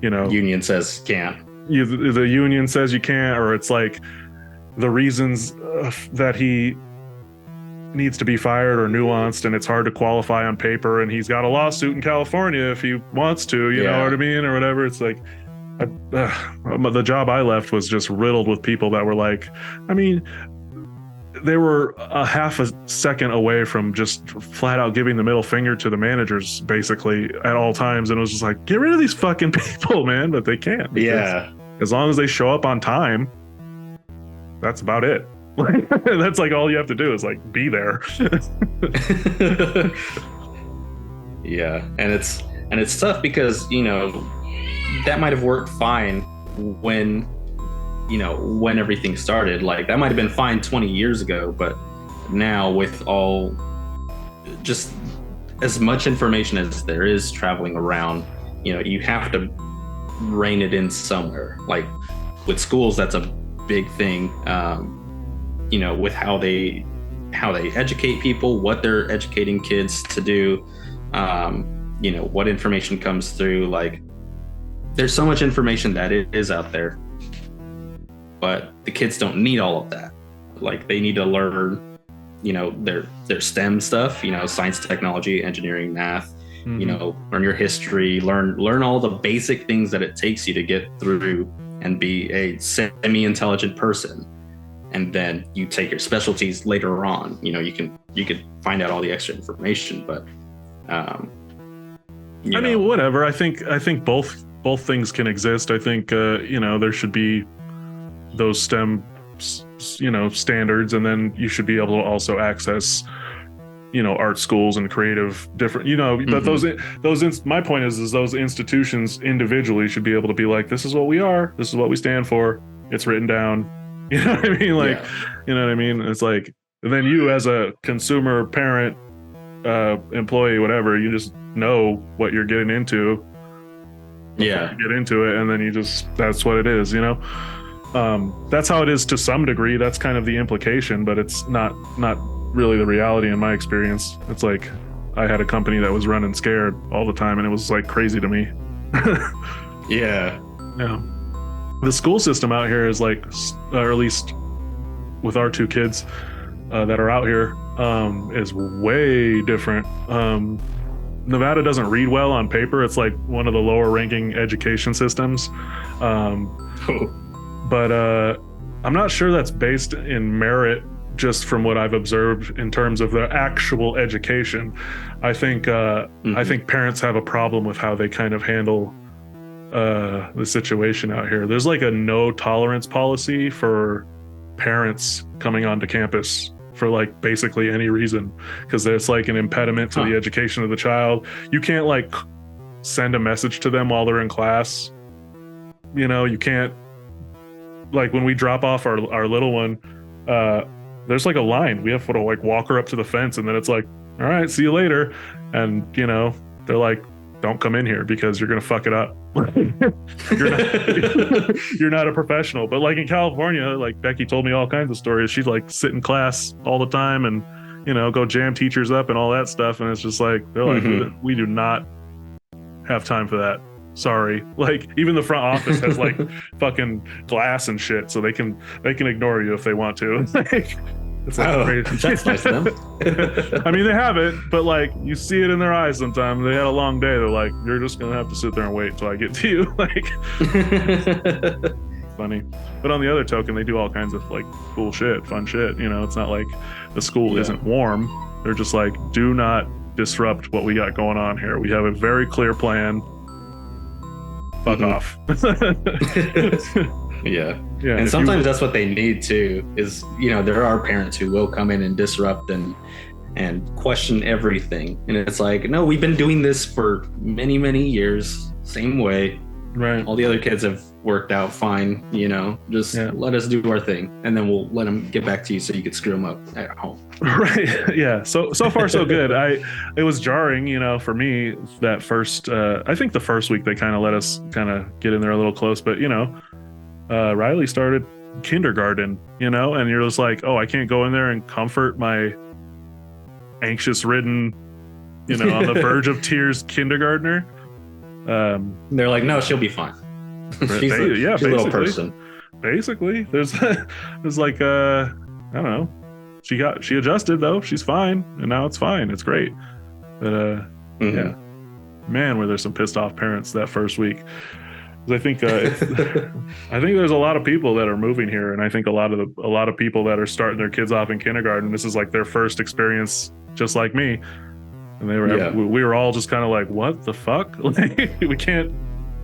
you know, union says can't. The union says you can't, or it's like the reasons that he needs to be fired or nuanced, and it's hard to qualify on paper, and he's got a lawsuit in California if he wants to, you know what I mean, or whatever. It's like the job I left was just riddled with people that were like, I mean, they were a half a second away from just flat out giving the middle finger to the managers basically at all times, and it was just like, get rid of these fucking people, man. But they can't. As long as they show up on time, that's about it. That's like all you have to do is like be there. Yeah, and it's tough because, you know, that might have worked fine when everything started. Like that might have been fine 20 years ago, but now with all just as much information as there is traveling around, you know, you have to rein it in somewhere. Like with schools, that's a big thing. You know, with how they educate people, what they're educating kids to do, you know, what information comes through. Like there's so much information that is out there, but the kids don't need all of that. Like they need to learn, you know, their STEM stuff, you know, science, technology, engineering, math, you know, learn your history, learn all the basic things that it takes you to get through and be a semi-intelligent person. And then you take your specialties later on. You know, you could find out all the extra information, but I mean, whatever. I think both things can exist. I think you know, there should be those STEM, you know, standards, and then you should be able to also access, you know, art schools and creative different, you know, but my point is those institutions individually should be able to be like, this is what we are, this is what we stand for, it's written down. You know what I mean? Like, you know what I mean? It's like, and then you as a consumer, parent, employee, whatever, you just know what you're getting into. You get into it, and then you just, that's what it is, you know? That's how it is to some degree. That's kind of the implication, but it's not really the reality in my experience. It's like, I had a company that was running scared all the time, and it was like crazy to me. Yeah. The school system out here is like, or at least with our two kids that are out here, is way different. Nevada doesn't read well on paper. It's like one of the lower ranking education systems. But I'm not sure that's based in merit, just from what I've observed in terms of the actual education. I think I think parents have a problem with how they kind of handle the situation out here. There's like a no tolerance policy for parents coming onto campus for like basically any reason, because there's like an impediment to the education of the child. You can't like send a message to them while they're in class. You know, you can't, like when we drop off our little one, there's like a line. We have to like walk her up to the fence, and then it's like, all right, see you later. And you know, they're like, don't come in here because you're gonna fuck it up. you're not a professional. But like in California, like Becky told me all kinds of stories. She'd like sit in class all the time and, you know, go jam teachers up and all that stuff. And it's just like, they're like, we do not have time for that. Sorry. Like even the front office has like fucking glass and shit, so they can ignore you if they want to. Like, it's like that's nice of them. I mean, they have it, but like you see it in their eyes sometimes. They had a long day. They're like, you're just gonna have to sit there and wait until I get to you. Like, funny. But on the other token, they do all kinds of like cool shit, fun shit. You know, it's not like the school isn't warm. They're just like, do not disrupt what we got going on here. We have a very clear plan. Fuck off. Yeah. And sometimes that's what they need too, is, you know, there are parents who will come in and disrupt and question everything. And it's like, no, we've been doing this for many, many years, same way. Right. All the other kids have worked out fine, you know, just let us do our thing. And then we'll let them get back to you so you could screw them up at home. Right. Yeah. So far so good. It was jarring, you know, for me that first, I think the first week they kind of let us kind of get in there a little close, but you know, Riley started kindergarten, you know, and you're just like, oh, I can't go in there and comfort my anxious ridden, you know, on the verge of tears kindergartner. They're like, no, she'll be fine. she's a little person. Basically, there's like I don't know. She adjusted though. She's fine, and now it's fine. It's great. But yeah, man, were there some pissed off parents that first week. I think I think there's a lot of people that are moving here, and I think a lot of people that are starting their kids off in kindergarten, this is like their first experience, just like me. And they were we were all just kind of like, what the fuck? Like, we can't.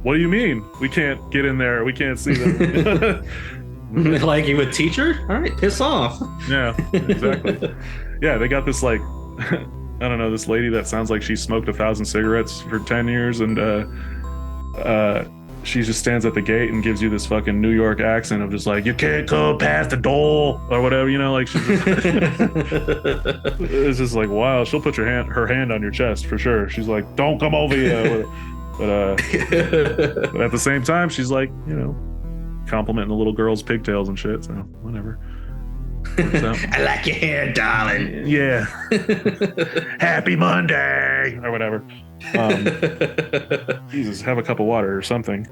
What do you mean we can't get in there? We can't see them. Like, you a teacher? All right, piss off. Yeah, exactly. Yeah, they got this like I don't know, this lady that sounds like she smoked 1,000 cigarettes for 10 years, and she just stands at the gate and gives you this fucking New York accent of just like, you can't go past the door or whatever, you know, like she's just, it's just like, wow. She'll put her hand on your chest for sure. She's like, don't come over here. But at the same time, she's like, you know, complimenting the little girl's pigtails and shit. So whatever. So, I like your hair, darling. Yeah. Happy Monday or whatever. Jesus, have a cup of water or something.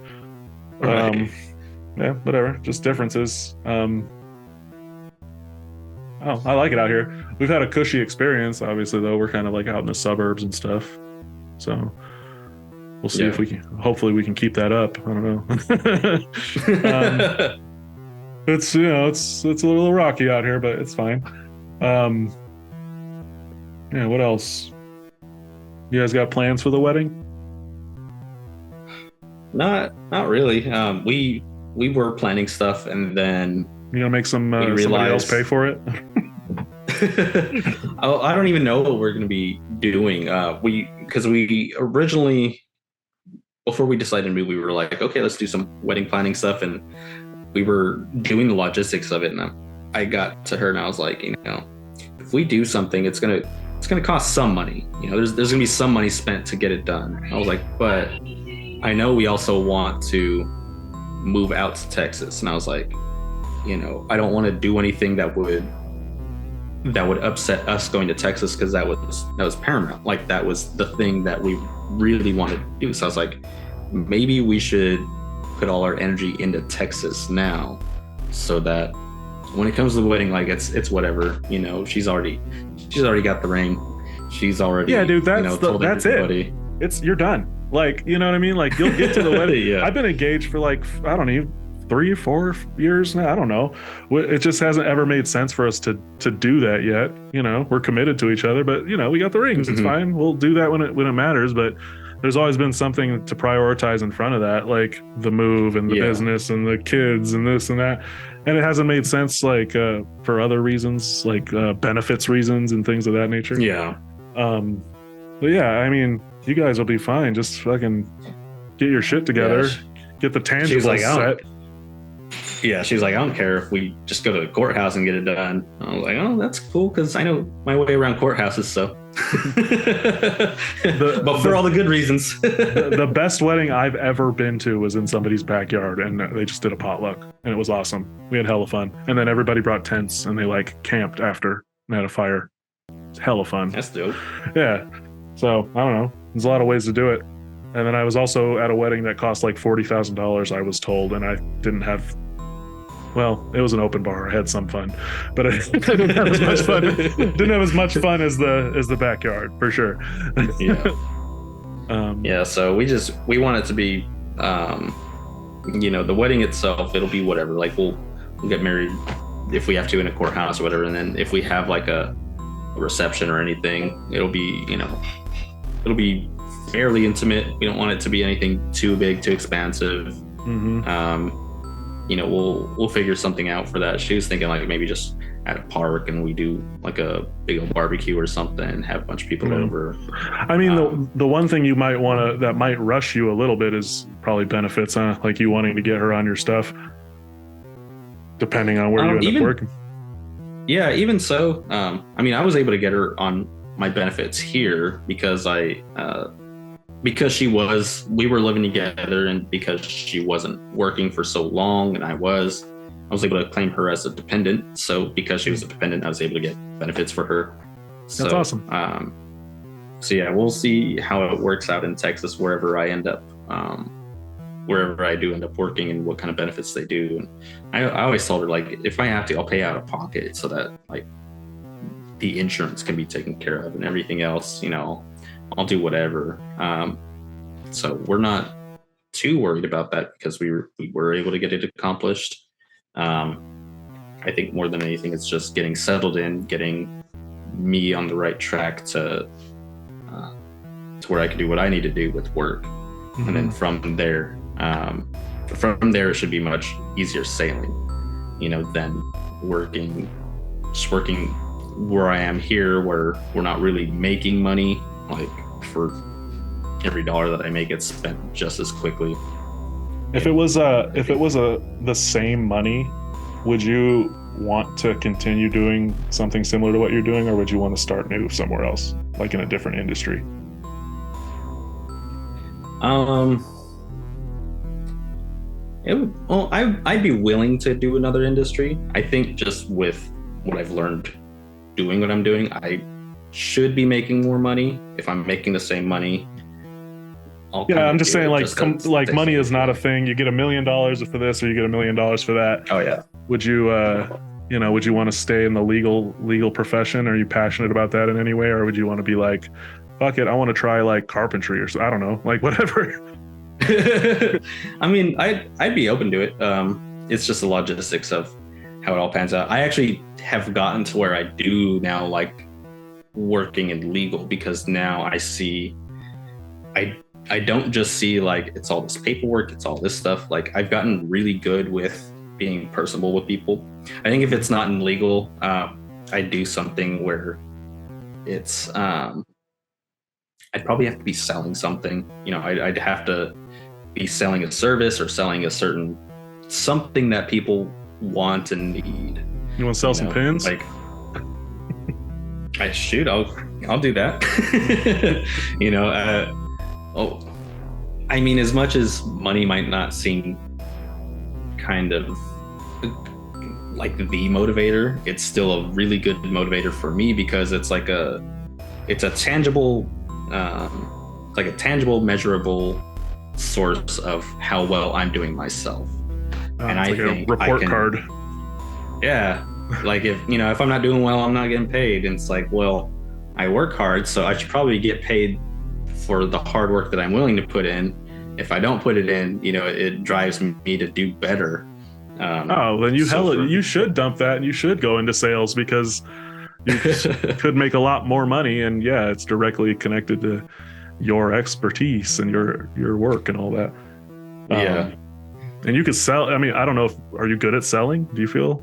Yeah, whatever. Just differences. I like it out here. We've had a cushy experience, obviously, though. We're kind of like out in the suburbs and stuff. So we'll see if we can. Hopefully, we can keep that up. I don't know. It's, you know, it's a little rocky out here, but it's fine. Yeah. What else? You guys got plans for the wedding? Not really. We were planning stuff, and then you gonna make somebody else pay for it? I don't even know what we're gonna be doing. Because we originally, before we decided to move, we were like, okay, let's do some wedding planning stuff, and we were doing the logistics of it. And I got to her and I was like, you know, if we do something, it's gonna cost some money. You know, there's gonna be some money spent to get it done. I was like, but I know we also want to move out to Texas. And I was like, you know, I don't want to do anything that would upset us going to Texas, because that was paramount. Like, that was the thing that we really wanted to do. So I was like, maybe we should put all our energy into Texas now, so that when it comes to the wedding, like it's whatever, you know, she's already got the ring. She's already, dude, that's it. You're done. Like, you know what I mean? Like, you'll get to the wedding. Yeah. I've been engaged for like, I don't know, 3 or 4 years now. I don't know. It just hasn't ever made sense for us to do that yet. You know, we're committed to each other, but you know, we got the rings. It's fine. We'll do that when it matters. But there's always been something to prioritize in front of that, like the move and the business and the kids and this and that. And it hasn't made sense like for other reasons, like benefits reasons and things of that nature. Yeah. But yeah, I mean, you guys will be fine. Just fucking get your shit together, get the tangibles like, set. Yeah, she's like, I don't care if we just go to the courthouse and get it done. I was like, oh, that's cool because I know my way around courthouses. So, but for all the good reasons. The best wedding I've ever been to was in somebody's backyard, and they just did a potluck, and it was awesome. We had hella fun, and then everybody brought tents, and they like camped after and had a fire. It's hella fun. That's dope. Yeah. So I don't know. There's a lot of ways to do it. And then I was also at a wedding that cost like $40,000, I was told, and I didn't have. Well, it was an open bar. I had some fun, but I didn't have as much fun. Didn't have as much fun as the backyard for sure. Yeah. So we want it to be, the wedding itself. It'll be whatever. Like we'll get married if we have to in a courthouse or whatever, and then if we have like a reception or anything, it'll be fairly intimate. We don't want it to be anything too big, too expansive. Mm-hmm. We'll figure something out for that. She was thinking like maybe just at a park and we do like a big old barbecue or something and have a bunch of people over. I mean, the one thing you might want to, that might rush you a little bit is probably benefits, huh? Like you wanting to get her on your stuff, depending on where you end up working. Yeah, even so. I mean, I was able to get her on my benefits here because we were living together, and because she wasn't working for so long and I was able to claim her as a dependent. So because she was a dependent, I was able to get benefits for her. That's awesome. So yeah, we'll see how it works out in Texas, wherever I end up, wherever I do end up working, and what kind of benefits they do. And I always told her, like, if I have to, I'll pay out of pocket so that like the insurance can be taken care of and everything else, I'll do whatever. So we're not too worried about that because we were able to get it accomplished. I think more than anything, it's just getting settled in, getting me on the right track to where I can do what I need to do with work. Mm-hmm. And then from there, it should be much easier sailing, than working where I am here, where we're not really making money. Like for every dollar that I make, it's spent just as quickly. If it was the same money, would you want to continue doing something similar to what you're doing, or would you want to start new somewhere else, like in a different industry? I'd be willing to do another industry. I think just with what I've learned doing what I'm doing, I should be making more money. If I'm making the same money, I'm just saying, like money is not a thing. You get $1 million for this, or you get $1 million for that. Oh yeah. Would you, would you want to stay in the legal profession? Are you passionate about that in any way, or would you want to be like, fuck it, I want to try like carpentry or so, I don't know, like whatever. I mean, I'd be open to it. It's just the logistics of how it all pans out. I actually have gotten to where I do now like working in legal, because now I see, I don't just see like it's all this paperwork, it's all this stuff. Like I've gotten really good with being personable with people. I think if it's not in legal, I do something where it's I'd probably have to be selling something. I'd have to be selling a service or selling a certain something that people want and need. You want to sell some pins? Like, I'll do that. I mean, as much as money might not seem kind of like the motivator, it's still a really good motivator for me, because it's like it's a tangible, measurable source of how well I'm doing myself. And I think a report card. Yeah. Like if I'm not doing well, I'm not getting paid. And it's like, well, I work hard, so I should probably get paid for the hard work that I'm willing to put in. If I don't put it in, it drives me to do better. Then you should dump that and you should go into sales, because you could make a lot more money. And yeah, it's directly connected to your expertise and your work and all that. Yeah. And you could sell. I mean, I don't know are you good at selling? Do you feel?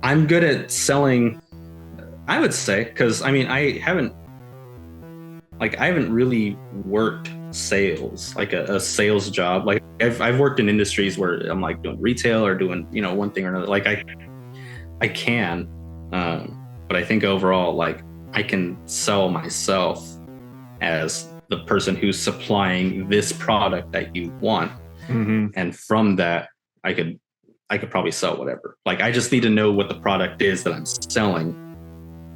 I'm good at selling, I would say, because I mean, I haven't really worked sales, like a sales job. Like I've worked in industries where I'm like doing retail or doing, one thing or another. Like I can, but I think overall, like I can sell myself as the person who's supplying this product that you want. Mm-hmm. And from that, I could probably sell whatever. Like I just need to know what the product is that I'm selling,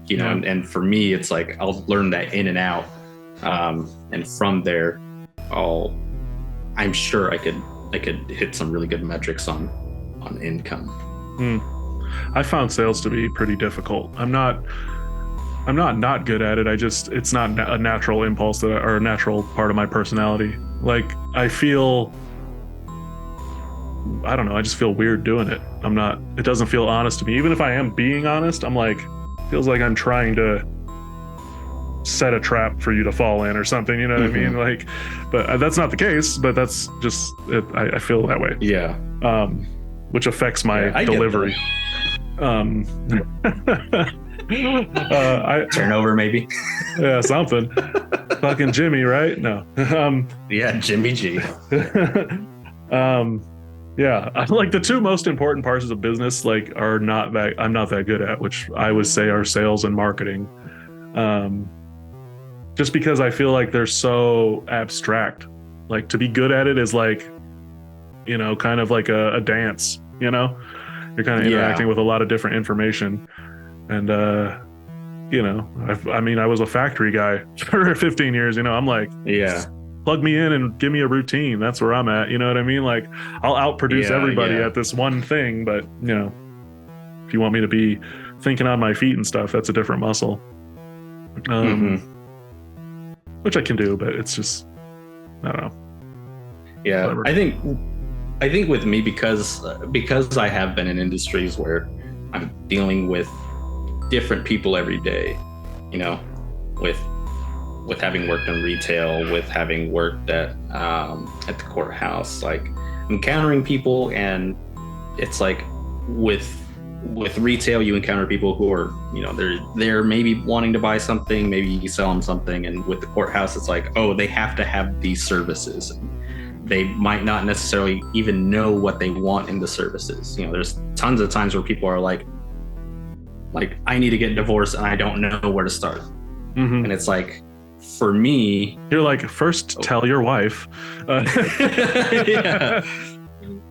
and for me, it's like I'll learn that in and out. And from there, I'm sure I could hit some really good metrics on income. I found sales to be pretty difficult. I'm not good at it. It's not a natural impulse or a natural part of my personality. Like I don't know. I just feel weird doing it. It doesn't feel honest to me. Even if I am being honest, I'm like, feels like I'm trying to set a trap for you to fall in or something. You know what I mean? Like, but that's not the case, but that's just it. I feel that way. Yeah. Which affects my delivery. Turnover maybe. Yeah, something. Fucking Jimmy, right? No. Yeah, Jimmy G. Yeah, like the two most important parts of business, like, I'm not that good at, which I would say are sales and marketing. Just because I feel like they're so abstract. Like to be good at it is like, kind of like a dance. You're kind of interacting with a lot of different information. And, I was a factory guy for 15 years, I'm like, plug me in and give me a routine. That's where I'm at. You know what I mean? Like I'll outproduce everybody at this one thing, but if you want me to be thinking on my feet and stuff, that's a different muscle. Which I can do, but it's just, I don't know. Yeah. Whatever. I think with me, because I have been in industries where I'm dealing with different people every day, with having worked in retail, with having worked at the courthouse, like encountering people, and it's like with retail, you encounter people who are, they're maybe wanting to buy something, maybe you sell them something, and with the courthouse, it's like, oh, they have to have these services. They might not necessarily even know what they want in the services. There's tons of times where people are like I need to get divorced and I don't know where to start. And it's like, for me, you're like, first tell your wife.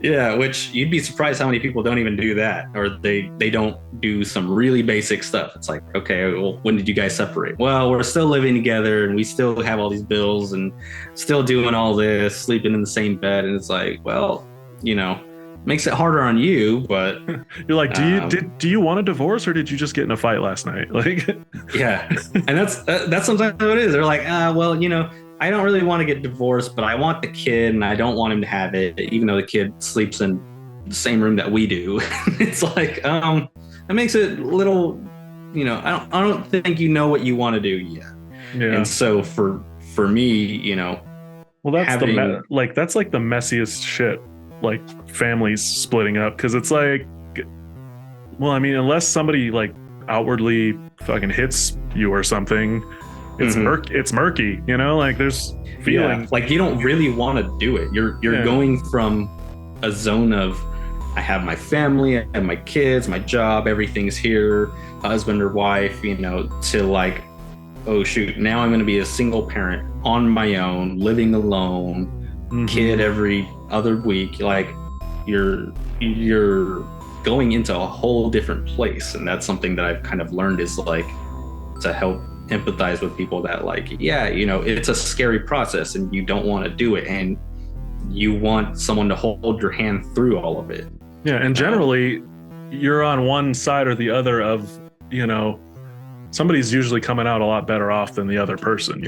Yeah, which you'd be surprised how many people don't even do that, or they don't do some really basic stuff. It's like, okay, well, when did you guys separate? Well, we're still living together and we still have all these bills and still doing all this, sleeping in the same bed. And it's like, well, makes it harder on you, but you're like, do you want a divorce, or did you just get in a fight last night? Like, yeah. And that's sometimes what it is. They're like, well, I don't really want to get divorced, but I want the kid and I don't want him to have it, even though the kid sleeps in the same room that we do. It's like, that makes it a little, I don't think you know what you want to do yet. Yeah. And so for me, well, that's that's like the messiest shit, like families splitting up. 'Cause it's like, well, I mean, unless somebody like outwardly fucking hits you or something, it's murky, like there's feeling. Yeah. Like you don't really want to do it. You're going from a zone of, I have my family, I have my kids, my job, everything's here, husband or wife, to like, oh shoot, now I'm going to be a single parent on my own, living alone, kid every other week. Like you're going into a whole different place. And that's something that I've kind of learned is like to help empathize with people that like, it's a scary process and you don't want to do it. And you want someone to hold your hand through all of it. Yeah. And generally you're on one side or the other of, somebody's usually coming out a lot better off than the other person,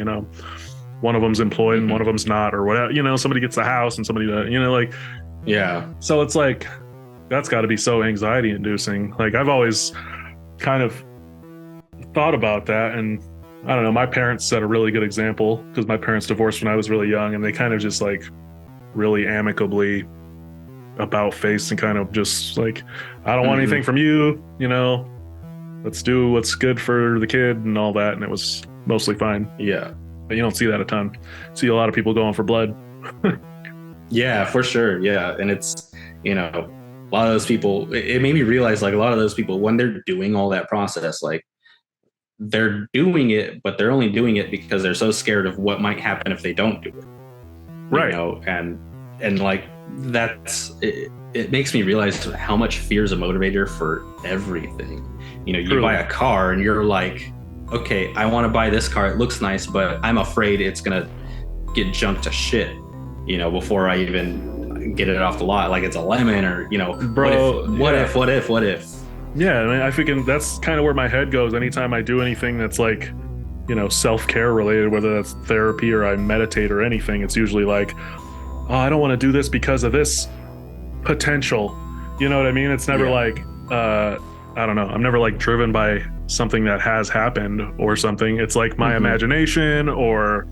one of them's employed and one of them's not, or whatever, somebody gets the house and somebody, so it's like, that's got to be so anxiety inducing. Like I've always kind of thought about that, and I don't know, my parents set a really good example because my parents divorced when I was really young, and they kind of just like really amicably about face and kind of just like, I don't want anything from you, you know, let's do what's good for the kid and all that. And it was mostly fine. Yeah. But you don't see that a ton. See a lot of people going for blood. Yeah, for sure. Yeah. And it's, you know, a lot of those people, it made me realize like a lot of those people, when they're doing all that process, like they're doing it, but they're only doing it because they're so scared of what might happen if they don't do it. Right. You know, and like that's it makes me realize how much fear is a motivator for everything. You know, you buy a car and you're like, okay, I want to buy this car. It looks nice, but I'm afraid it's going to get junked to shit, you know, before I even get it off the lot. Like it's a lemon or, you know, bro, what if? Yeah. I mean, I think that's kind of where my head goes anytime I do anything that's like, you know, self-care related, whether that's therapy or I meditate or anything. It's usually like, oh, I don't want to do this because of this potential. You know what I mean? It's never like, I don't know. I'm never like driven by something that has happened or something. It's like my imagination or,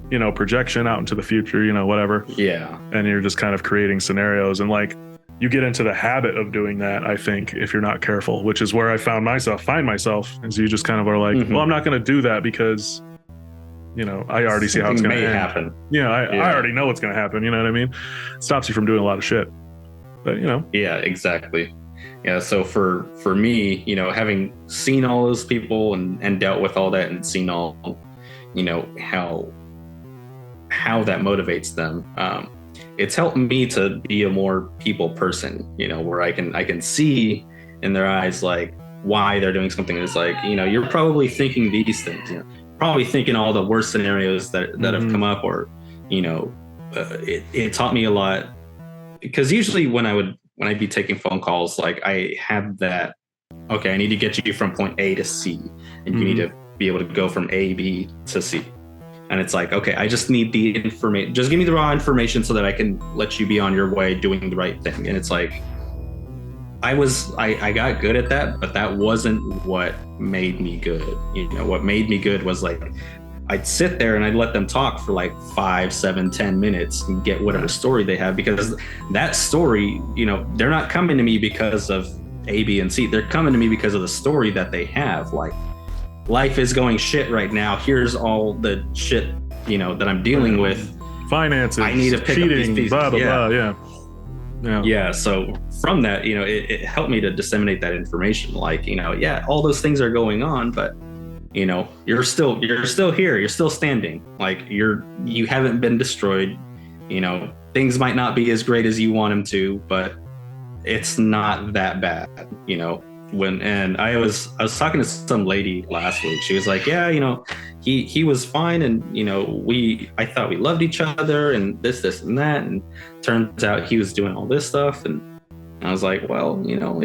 you know, projection out into the future, you know, whatever. Yeah. And you're just kind of creating scenarios, and like you get into the habit of doing that, I think, if you're not careful, which is where I find myself is you just kind of are like, well, I'm not going to do that because, you know, I already see how it's going to happen. Yeah, I already know what's going to happen. You know what I mean? It stops you from doing a lot of shit. But, you know. Yeah, exactly. Yeah. So for me, you know, having seen all those people and dealt with all that and seen all, you know, how that motivates them, it's helped me to be a more people person, you know, where I can see in their eyes like why they're doing something. It's like, you know, you're probably thinking these things, you know, probably thinking all the worst scenarios that have come up, or, you know, it taught me a lot, because usually when I'd be taking phone calls, like I had that, okay, I need to get you from point A to C, and you need to be able to go from A, B to C. And it's like, okay, I just need the information. Just give me the raw information so that I can let you be on your way doing the right thing. And it's like, I got good at that, but that wasn't what made me good. You know, what made me good was like, I'd sit there and I'd let them talk for like 5, 7, 10 minutes and get whatever story they have, because that story, you know, they're not coming to me because of A, B, and C. They're coming to me because of the story that they have. Like, life is going shit right now. Here's all the shit, you know, that I'm dealing with. Finances, I need to pick cheating, up these pieces. blah, blah, blah, yeah. So from that, you know, it helped me to disseminate that information. Like, you know, all those things are going on, but, you know, you're still here. You're still standing. Like you haven't been destroyed. You know, things might not be as great as you want them to, but it's not that bad, you know. And I was talking to some lady last week. She was like, yeah, you know, he was fine, and, you know, I thought we loved each other and this and that, and turns out he was doing all this stuff. And I was like, well, you know,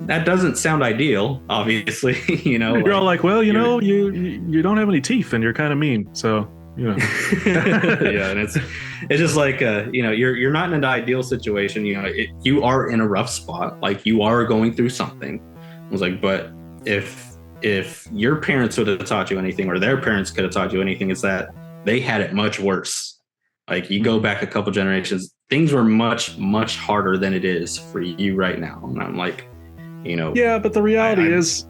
that doesn't sound ideal, obviously. You know, you're all like, well, you know, you don't have any teeth and you're kind of mean, so, you know. Yeah, and it's just like, you know, you're not in an ideal situation. You know, you are in a rough spot, like you are going through something. I was like, but if your parents would have taught you anything, or their parents could have taught you anything, is that they had it much worse. Like, you go back a couple generations, things were much, much harder than it is for you right now. And I'm like, you know. Yeah, but the reality is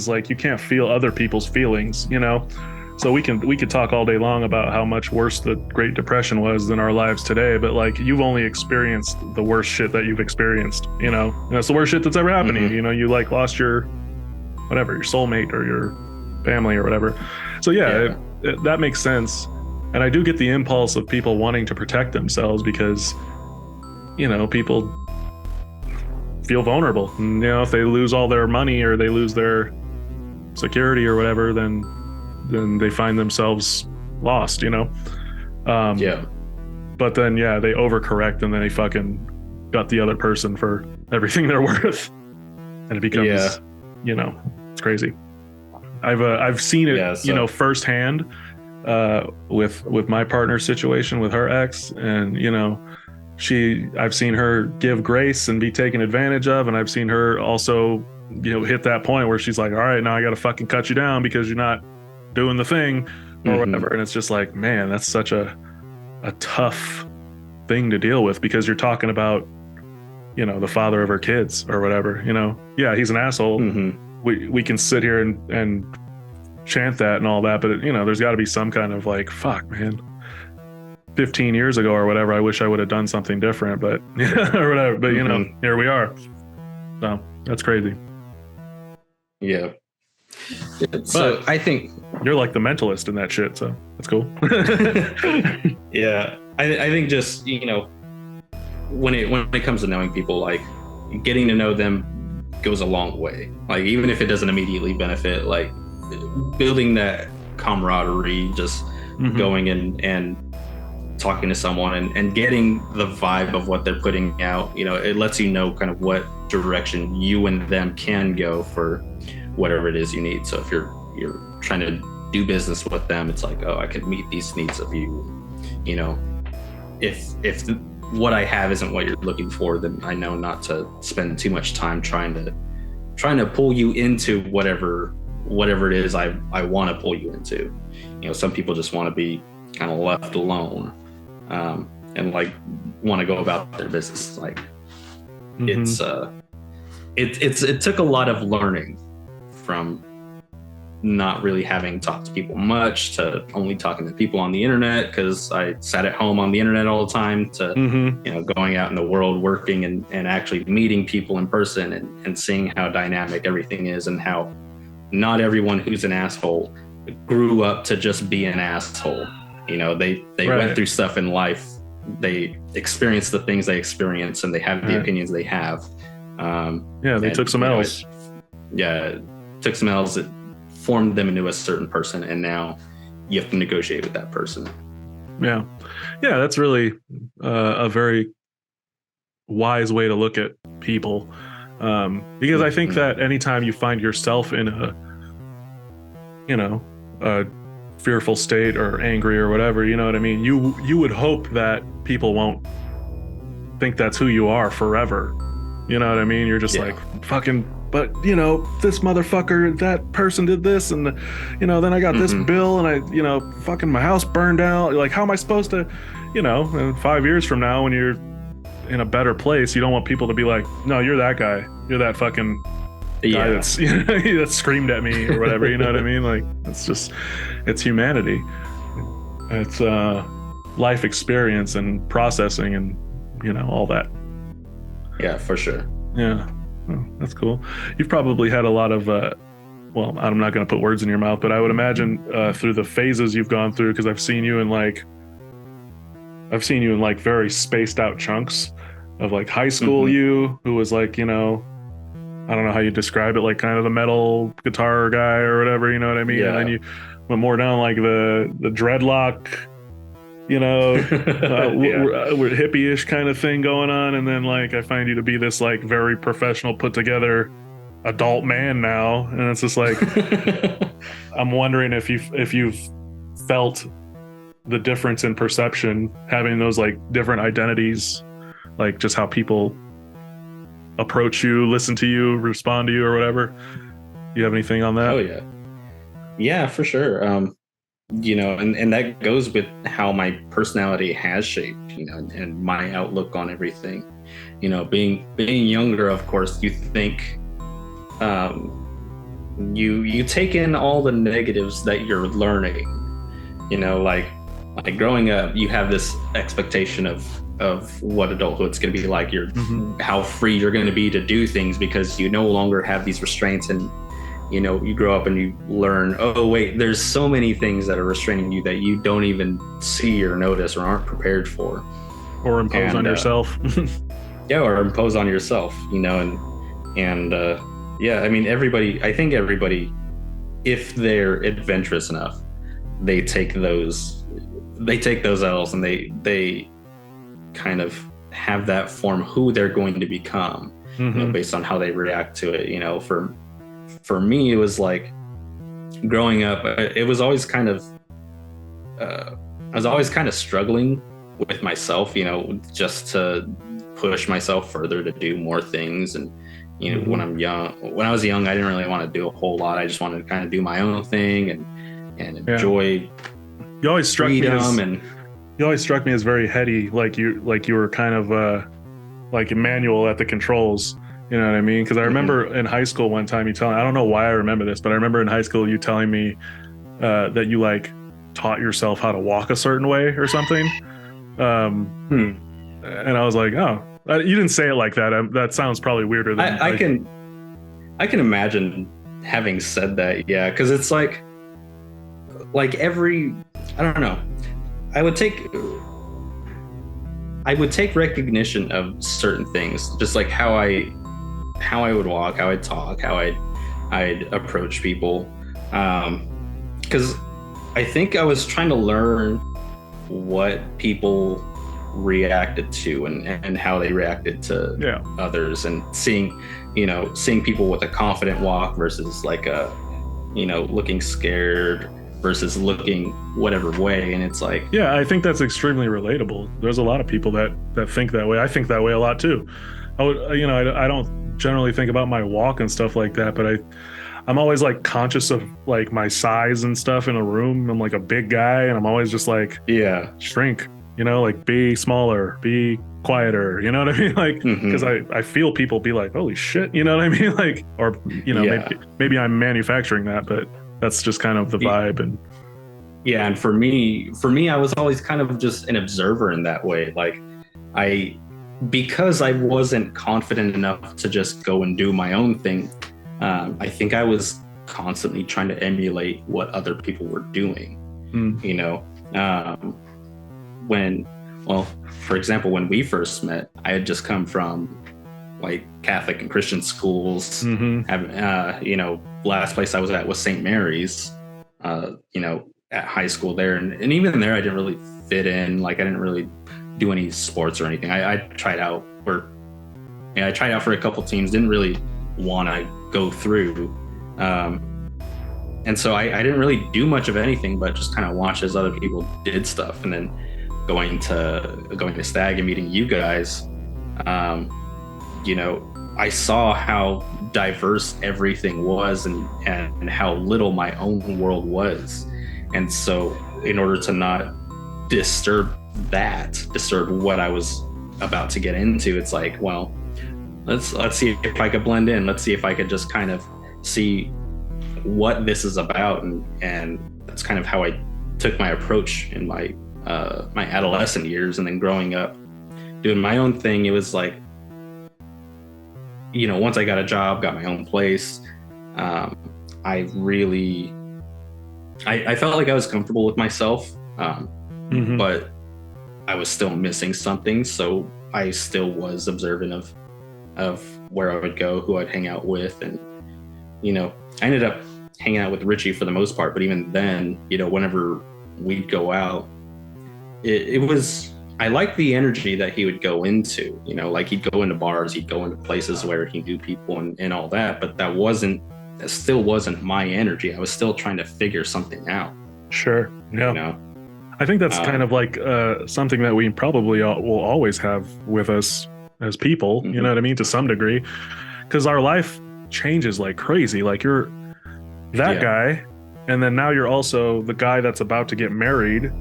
like, you can't feel other people's feelings, you know. So we could talk all day long about how much worse the Great Depression was than our lives today, but like, you've only experienced the worst shit that you've experienced, you know, and that's the worst shit that's ever happened to you. You know, you like lost your soulmate or your family or whatever. So that makes sense. And I do get the impulse of people wanting to protect themselves because, you know, people feel vulnerable. And, you know, if they lose all their money or they lose their security or whatever, then they find themselves lost, you know? But then, they overcorrect, and then they fucking got the other person for everything they're worth. And it becomes, you know, it's crazy. I've seen it, you know, firsthand with my partner's situation with her ex. And, you know, I've seen her give grace and be taken advantage of. And I've seen her also, you know, hit that point where she's like, all right, now I got to fucking cut you down because you're not doing the thing or whatever. And it's just like, man, that's such a tough thing to deal with, because you're talking about, you know, the father of her kids or whatever, you know. Yeah, he's an asshole. We can sit here and chant that and all that, but you know, there's got to be some kind of like, fuck, man, 15 years ago or whatever, I wish I would have done something different, but or whatever. But you know, here we are. So that's crazy. Yeah. So I think you're like the mentalist in that shit, so that's cool. Yeah, I think just, you know, when it comes to knowing people, like getting to know them goes a long way. Like even if it doesn't immediately benefit, like building that camaraderie, just going and talking to someone and getting the vibe of what they're putting out, you know, it lets you know kind of what direction you and them can go for whatever it is you need. So if you're trying to do business with them, it's like, oh, I can meet these needs of you. You know, if what I have isn't what you're looking for, then I know not to spend too much time trying to pull you into whatever it is I want to pull you into. You know, some people just want to be kind of left alone, and like want to go about their business. Like it took a lot of learning from not really having talked to people much to only talking to people on the internet, because I sat at home on the internet all the time, to you know, going out in the world working and actually meeting people in person and seeing how dynamic everything is, and how not everyone who's an asshole grew up to just be an asshole. You know, they went through stuff in life, they experienced the things they experience, and they have the opinions they have. They took some L's. Took some L's that formed them into a certain person, and now you have to negotiate with that person. Yeah, that's really a very wise way to look at people, because I think that anytime you find yourself in a, you know, a fearful state or angry or whatever, you know what I mean, you would hope that people won't think that's who you are forever. You know what I mean? You're just like, fucking, but you know, this motherfucker, that person did this, and you know, then I got this bill, and I, you know, fucking my house burned out. Like, how am I supposed to, you know, 5 years from now when you're in a better place, you don't want people to be like, no, you're that guy, you're that fucking guy that's, you know, that screamed at me or whatever. You know what I mean? Like, it's humanity, it's life experience and processing, and you know, all that. Yeah, for sure. Yeah. Oh, that's cool. You've probably had a lot of, well, I'm not going to put words in your mouth, but I would imagine through the phases you've gone through, because I've seen you in like very spaced out chunks of like high school you, who was like, you know, I don't know how you describe it, like kind of the metal guitar guy or whatever, you know what I mean? And then you went more down like the dreadlock, you know, hippie-ish kind of thing going on, and then like I find you to be this like very professional, put together adult man now, and it's just like I'm wondering if you've felt the difference in perception having those like different identities, like just how people approach you, listen to you, respond to you, or whatever. Do you have anything on that? Oh yeah, for sure. You know, and that goes with how my personality has shaped, you know, and my outlook on everything. You know, being younger, of course, you think you take in all the negatives that you're learning. You know, like growing up, you have this expectation of what adulthood's going to be like. How free you're going to be to do things, because you no longer have these restraints. And you know, you grow up and you learn, oh wait, there's so many things that are restraining you that you don't even see or notice or aren't prepared for, or impose on yourself. Or impose on yourself, you know. And I mean, I think everybody, if they're adventurous enough, they take those L's, and they kind of have that form who they're going to become, you know, based on how they react to it. You know, for me, it was like growing up, it was always kind of, I was always kind of struggling with myself, you know, just to push myself further to do more things. And, you know, when I was young, I didn't really want to do a whole lot. I just wanted to kind of do my own thing. and enjoy you always struck freedom. me as, you always struck me as very heady, like you were kind of like Emmanuel at the controls. You know what I mean? Because I remember in high school one time you telling, I don't know why I remember this, but I remember in high school you telling me that you like taught yourself how to walk a certain way or something. And I was like, oh, you didn't say it like that. That sounds probably weirder than I can imagine having said that. Yeah. Cause it's like every, I don't know. I would take recognition of certain things, just like how I would walk, how I'd talk, how I'd approach people. Cause I think I was trying to learn what people reacted to and how they reacted to others, and seeing people with a confident walk versus like a, looking scared versus looking whatever way. And it's like, I think that's extremely relatable. There's a lot of people that think that way. I think that way a lot too. I don't generally think about my walk and stuff like that, but I'm always like conscious of like my size and stuff in a room. I'm like a big guy, and I'm always just like, shrink, like be smaller, be quieter, you know what I mean? Like, because I feel people be like, holy shit, you know what I mean? Like, or, maybe I'm manufacturing that, but that's just kind of the vibe. And and for me, I was always kind of just an observer in that way. Like because I wasn't confident enough to just go and do my own thing. I think I was constantly trying to emulate what other people were doing. For example, when we first met, I had just come from like Catholic and Christian schools. Last place I was at was St. Mary's, at high school there. And even there, I didn't really fit in. Like, I didn't really do any sports or anything. I tried out for a couple teams, didn't really want to go through. And so I didn't really do much of anything, but just kind of watch as other people did stuff. And then going to Stag and meeting you guys, I saw how diverse everything was and how little my own world was. And so in order to not disturb what I was about to get into, it's like, well, let's see if I could blend in. Let's see if I could just kind of see what this is about. And that's kind of how I took my approach in my adolescent years. And then growing up, doing my own thing, it was like, once I got a job, got my own place, I felt like I was comfortable with myself, but I was still missing something. So I still was observant of where I would go, who I'd hang out with. And, I ended up hanging out with Richie for the most part. But even then, whenever we'd go out, it was, I liked the energy that he would go into, like he'd go into bars, he'd go into places where he knew people and all that. But that still wasn't my energy. I was still trying to figure something out. Sure. Yeah. I think that's kind of like something that we probably will always have with us as people, you know what I mean? To some degree, because our life changes like crazy. Like you're that guy, and then now you're also the guy that's about to get married.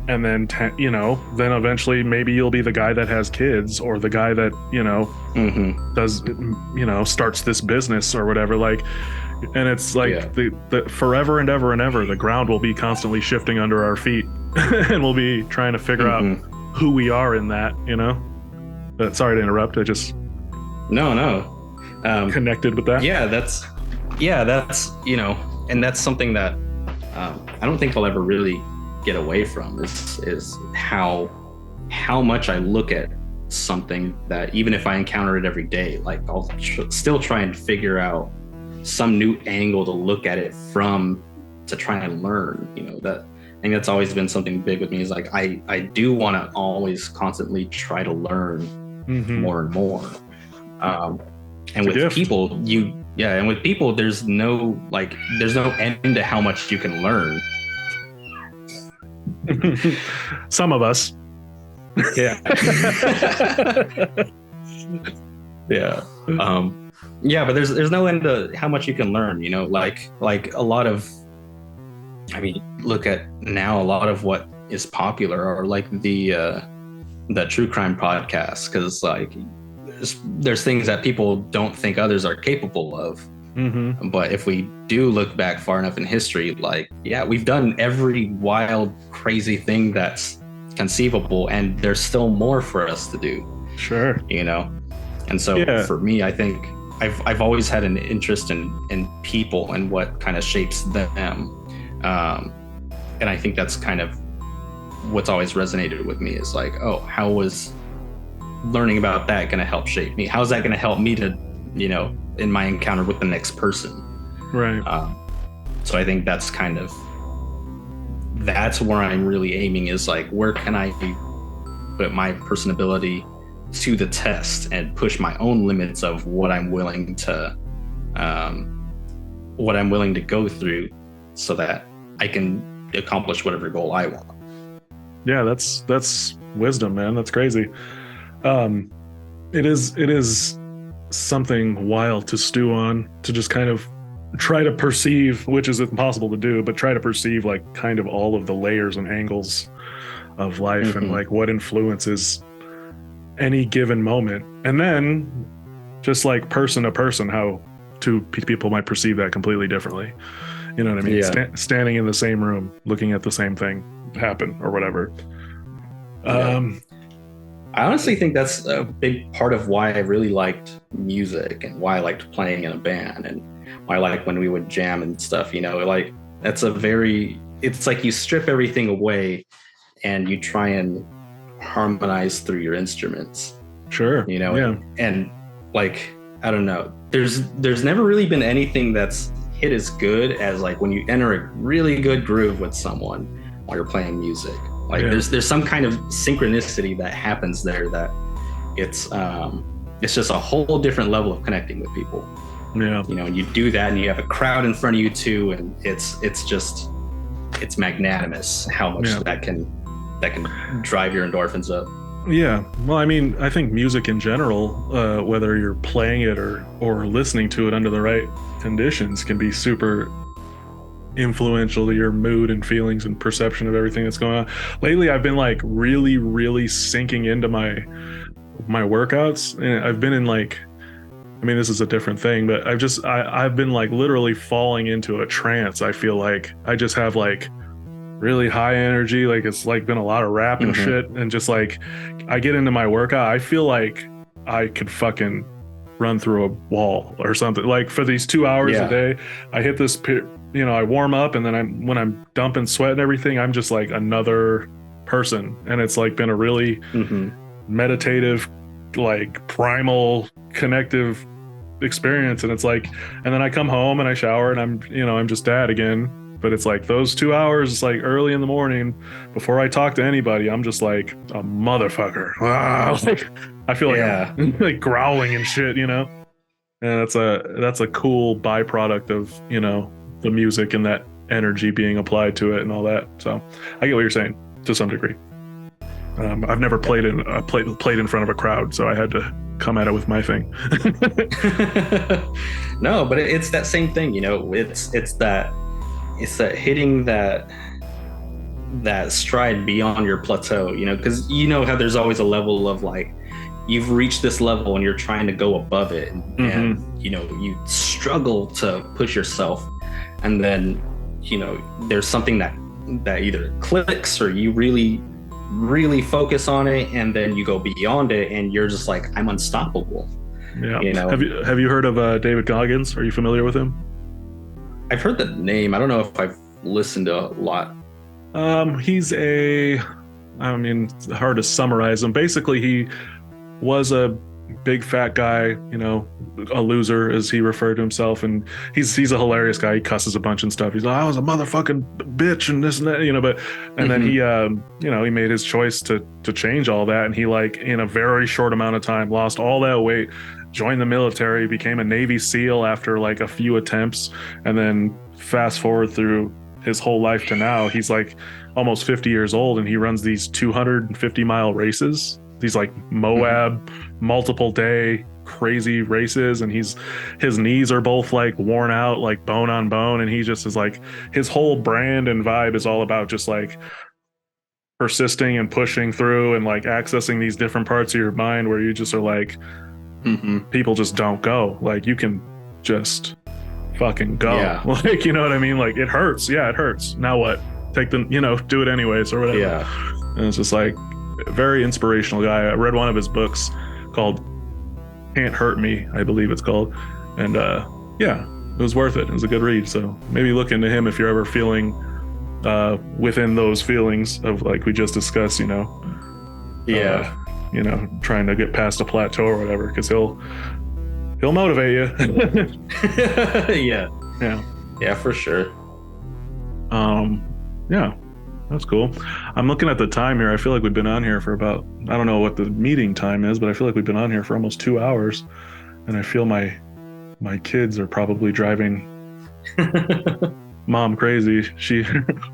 And then, then eventually maybe you'll be the guy that has kids, or the guy that, does, starts this business or whatever. Like, and it's like the forever and ever and ever, the ground will be constantly shifting under our feet and we'll be trying to figure out who we are in that, But sorry to interrupt. I just connected with that. That's, and that's something that I don't think I'll ever really get away from is how much I look at something that even if I encounter it every day, like I'll still try and figure out some new angle to look at it from, to try and learn, that I think that's always been something big with me, is like I do want to always constantly try to learn more and more. And with people, and with people, there's no end to how much you can learn. Some of us. Yeah. But there's no end to how much you can learn, like a lot of I mean, look at now, a lot of what is popular are like the true crime podcasts, because like there's things that people don't think others are capable of. Mm-hmm. But if we do look back far enough in history, like, yeah, we've done every wild, crazy thing that's conceivable, and there's still more for us to do. Sure. You know? And so for me, I think I've always had an interest in people and what kind of shapes them. And I think that's kind of what's always resonated with me, is like, oh, how was learning about that going to help shape me? How's that going to help me to, you know, in my encounter with the next person? Right. So I think that's where I'm really aiming, is like, where can I put my personability to the test and push my own limits of what I'm willing to go through, so that I can accomplish whatever goal I want. Yeah, that's wisdom, man. That's crazy. It is something wild to stew on, to just kind of try to perceive, which is impossible to do, but try to perceive like kind of all of the layers and angles of life, mm-hmm. and like what influences any given moment, and then just like person to person, how two people might perceive that completely differently. You know what I mean? Yeah. Standing in the same room, looking at the same thing happen or whatever. Yeah. I honestly think that's a big part of why I really liked music, and why I liked playing in a band, and why I liked when we would jam and stuff. You know, like it's like you strip everything away and you try and harmonize through your instruments. Sure. You know, yeah. and like, I don't know, there's never really been anything that's hit as good as like when you enter a really good groove with someone while you're playing music. Like there's some kind of synchronicity that happens there, that it's just a whole different level of connecting with people. Yeah. You know, and you do that and you have a crowd in front of you too, and it's magnanimous how much that can drive your endorphins up. Yeah. Well, I mean, I think music in general, whether you're playing it or listening to it under the right conditions, can be super influential to your mood and feelings and perception of everything that's going on. Lately, I've been like really, really sinking into my workouts, and I've been in like, I mean, this is a different thing, but I've been like literally falling into a trance. I feel like I just have like really high energy. Like it's like been a lot of rap and shit. And just like, I get into my workout, I feel like I could fucking run through a wall or something. Like for these 2 hours a day, I hit this, you know, I warm up, and then when I'm dumping sweat and everything, I'm just like another person. And it's like been a really meditative, like primal, connective experience. And it's like, and then I come home and I shower and I'm just dad again. But it's like those 2 hours, it's like early in the morning before I talk to anybody, I'm just like a motherfucker. Like, I feel like I'm like growling and shit, you know? And that's a cool byproduct of, you know, the music and that energy being applied to it and all that. So I get what you're saying to some degree. I've never played in front of a crowd, so I had to come at it with my thing. No, but it's that same thing, you know. It's that hitting that stride beyond your plateau, you know, because you know how there's always a level of like, you've reached this level and you're trying to go above it, and you know, you struggle to push yourself, and then, you know, there's something that either clicks or you really focus on it, and then you go beyond it and you're just like, I'm unstoppable. Yeah. You know, have you heard of David Goggins? Are you familiar with him? I've heard the name. I don't know if I've listened to a lot. He's it's hard to summarize him. Basically, he was a big fat guy, you know, a loser, as he referred to himself, and he's a hilarious guy. He cusses a bunch and stuff. He's like, I was a motherfucking bitch and this and that, you know, but and then he you know, he made his choice to change all that, and he, like, in a very short amount of time lost all that weight, joined the military, became a Navy SEAL after like a few attempts, and then fast forward through his whole life to now, he's like almost 50 years old, and he runs these 250-mile races, these like Moab multiple day crazy races, and his knees are both like worn out, like bone on bone, and he just is like, his whole brand and vibe is all about just like persisting and pushing through and like accessing these different parts of your mind where you just are like, people just don't go. Like, you can just fucking go. Yeah. Like, you know what I mean? Like, it hurts. Yeah, it hurts. Now what? Take the, do it anyways or whatever. Yeah. And it's just like, very inspirational guy. I read one of his books called Can't Hurt Me, I believe it's called. And yeah, it was worth it. It was a good read. So maybe look into him if you're ever feeling within those feelings of like we just discussed, Yeah. Trying to get past a plateau or whatever, because he'll motivate you. Yeah, for sure. Yeah, that's cool. I'm looking at the time here. I feel like we've been on here for about, I don't know what the meeting time is, but I feel like we've been on here for almost 2 hours, and I feel my kids are probably driving mom crazy.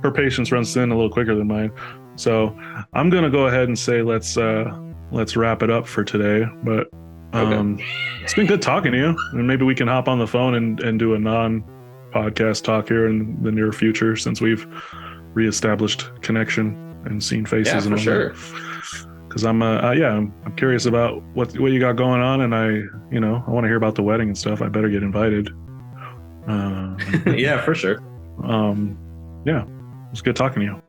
Her patience runs thin a little quicker than mine. So I'm gonna go ahead and say let's wrap it up for today. But Okay. It's been good talking to you, and maybe we can hop on the phone and do a non-podcast talk here in the near future, since we've reestablished connection and seen faces. Yeah, for sure. Because I'm curious about what you got going on, and I want to hear about the wedding and stuff. I better get invited. Yeah, for sure. Yeah, it was good talking to you.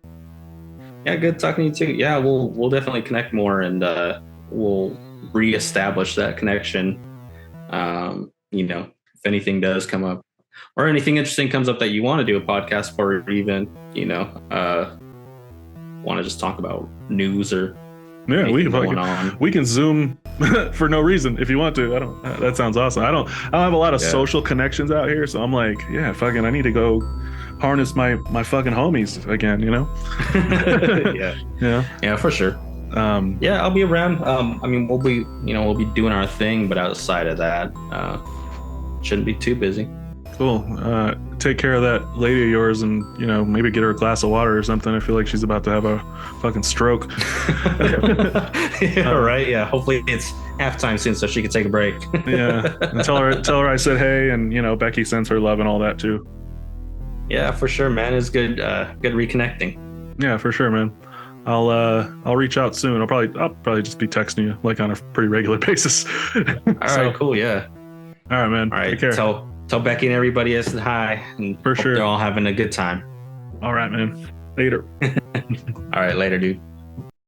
Yeah, good talking to you too. Yeah, we'll definitely connect more, and we'll reestablish that connection. If anything does come up, or anything interesting comes up that you want to do a podcast for, or even want to just talk about news or we can Zoom for no reason if you want to. That sounds awesome. I don't have a lot of social connections out here, so I'm like, yeah, fucking, I need to go harness my fucking homies again, Yeah, for sure. Yeah, I'll be around. We'll be doing our thing, but outside of that, shouldn't be too busy. Cool. Take care of that lady of yours, and maybe get her a glass of water or something. I feel like she's about to have a fucking stroke. Yeah, right. Yeah, hopefully it's halftime soon so she can take a break. Yeah, and tell her I said hey, and Becky sends her love and all that too. Yeah, for sure, man. It's good reconnecting. Yeah, for sure, man. I'll reach out soon. I'll probably just be texting you like on a pretty regular basis. All right, cool. Yeah. All right, man. All right. Take care. Tell Becky and everybody I said hi, and for sure they're all having a good time. All right, man. Later. All right, later, dude.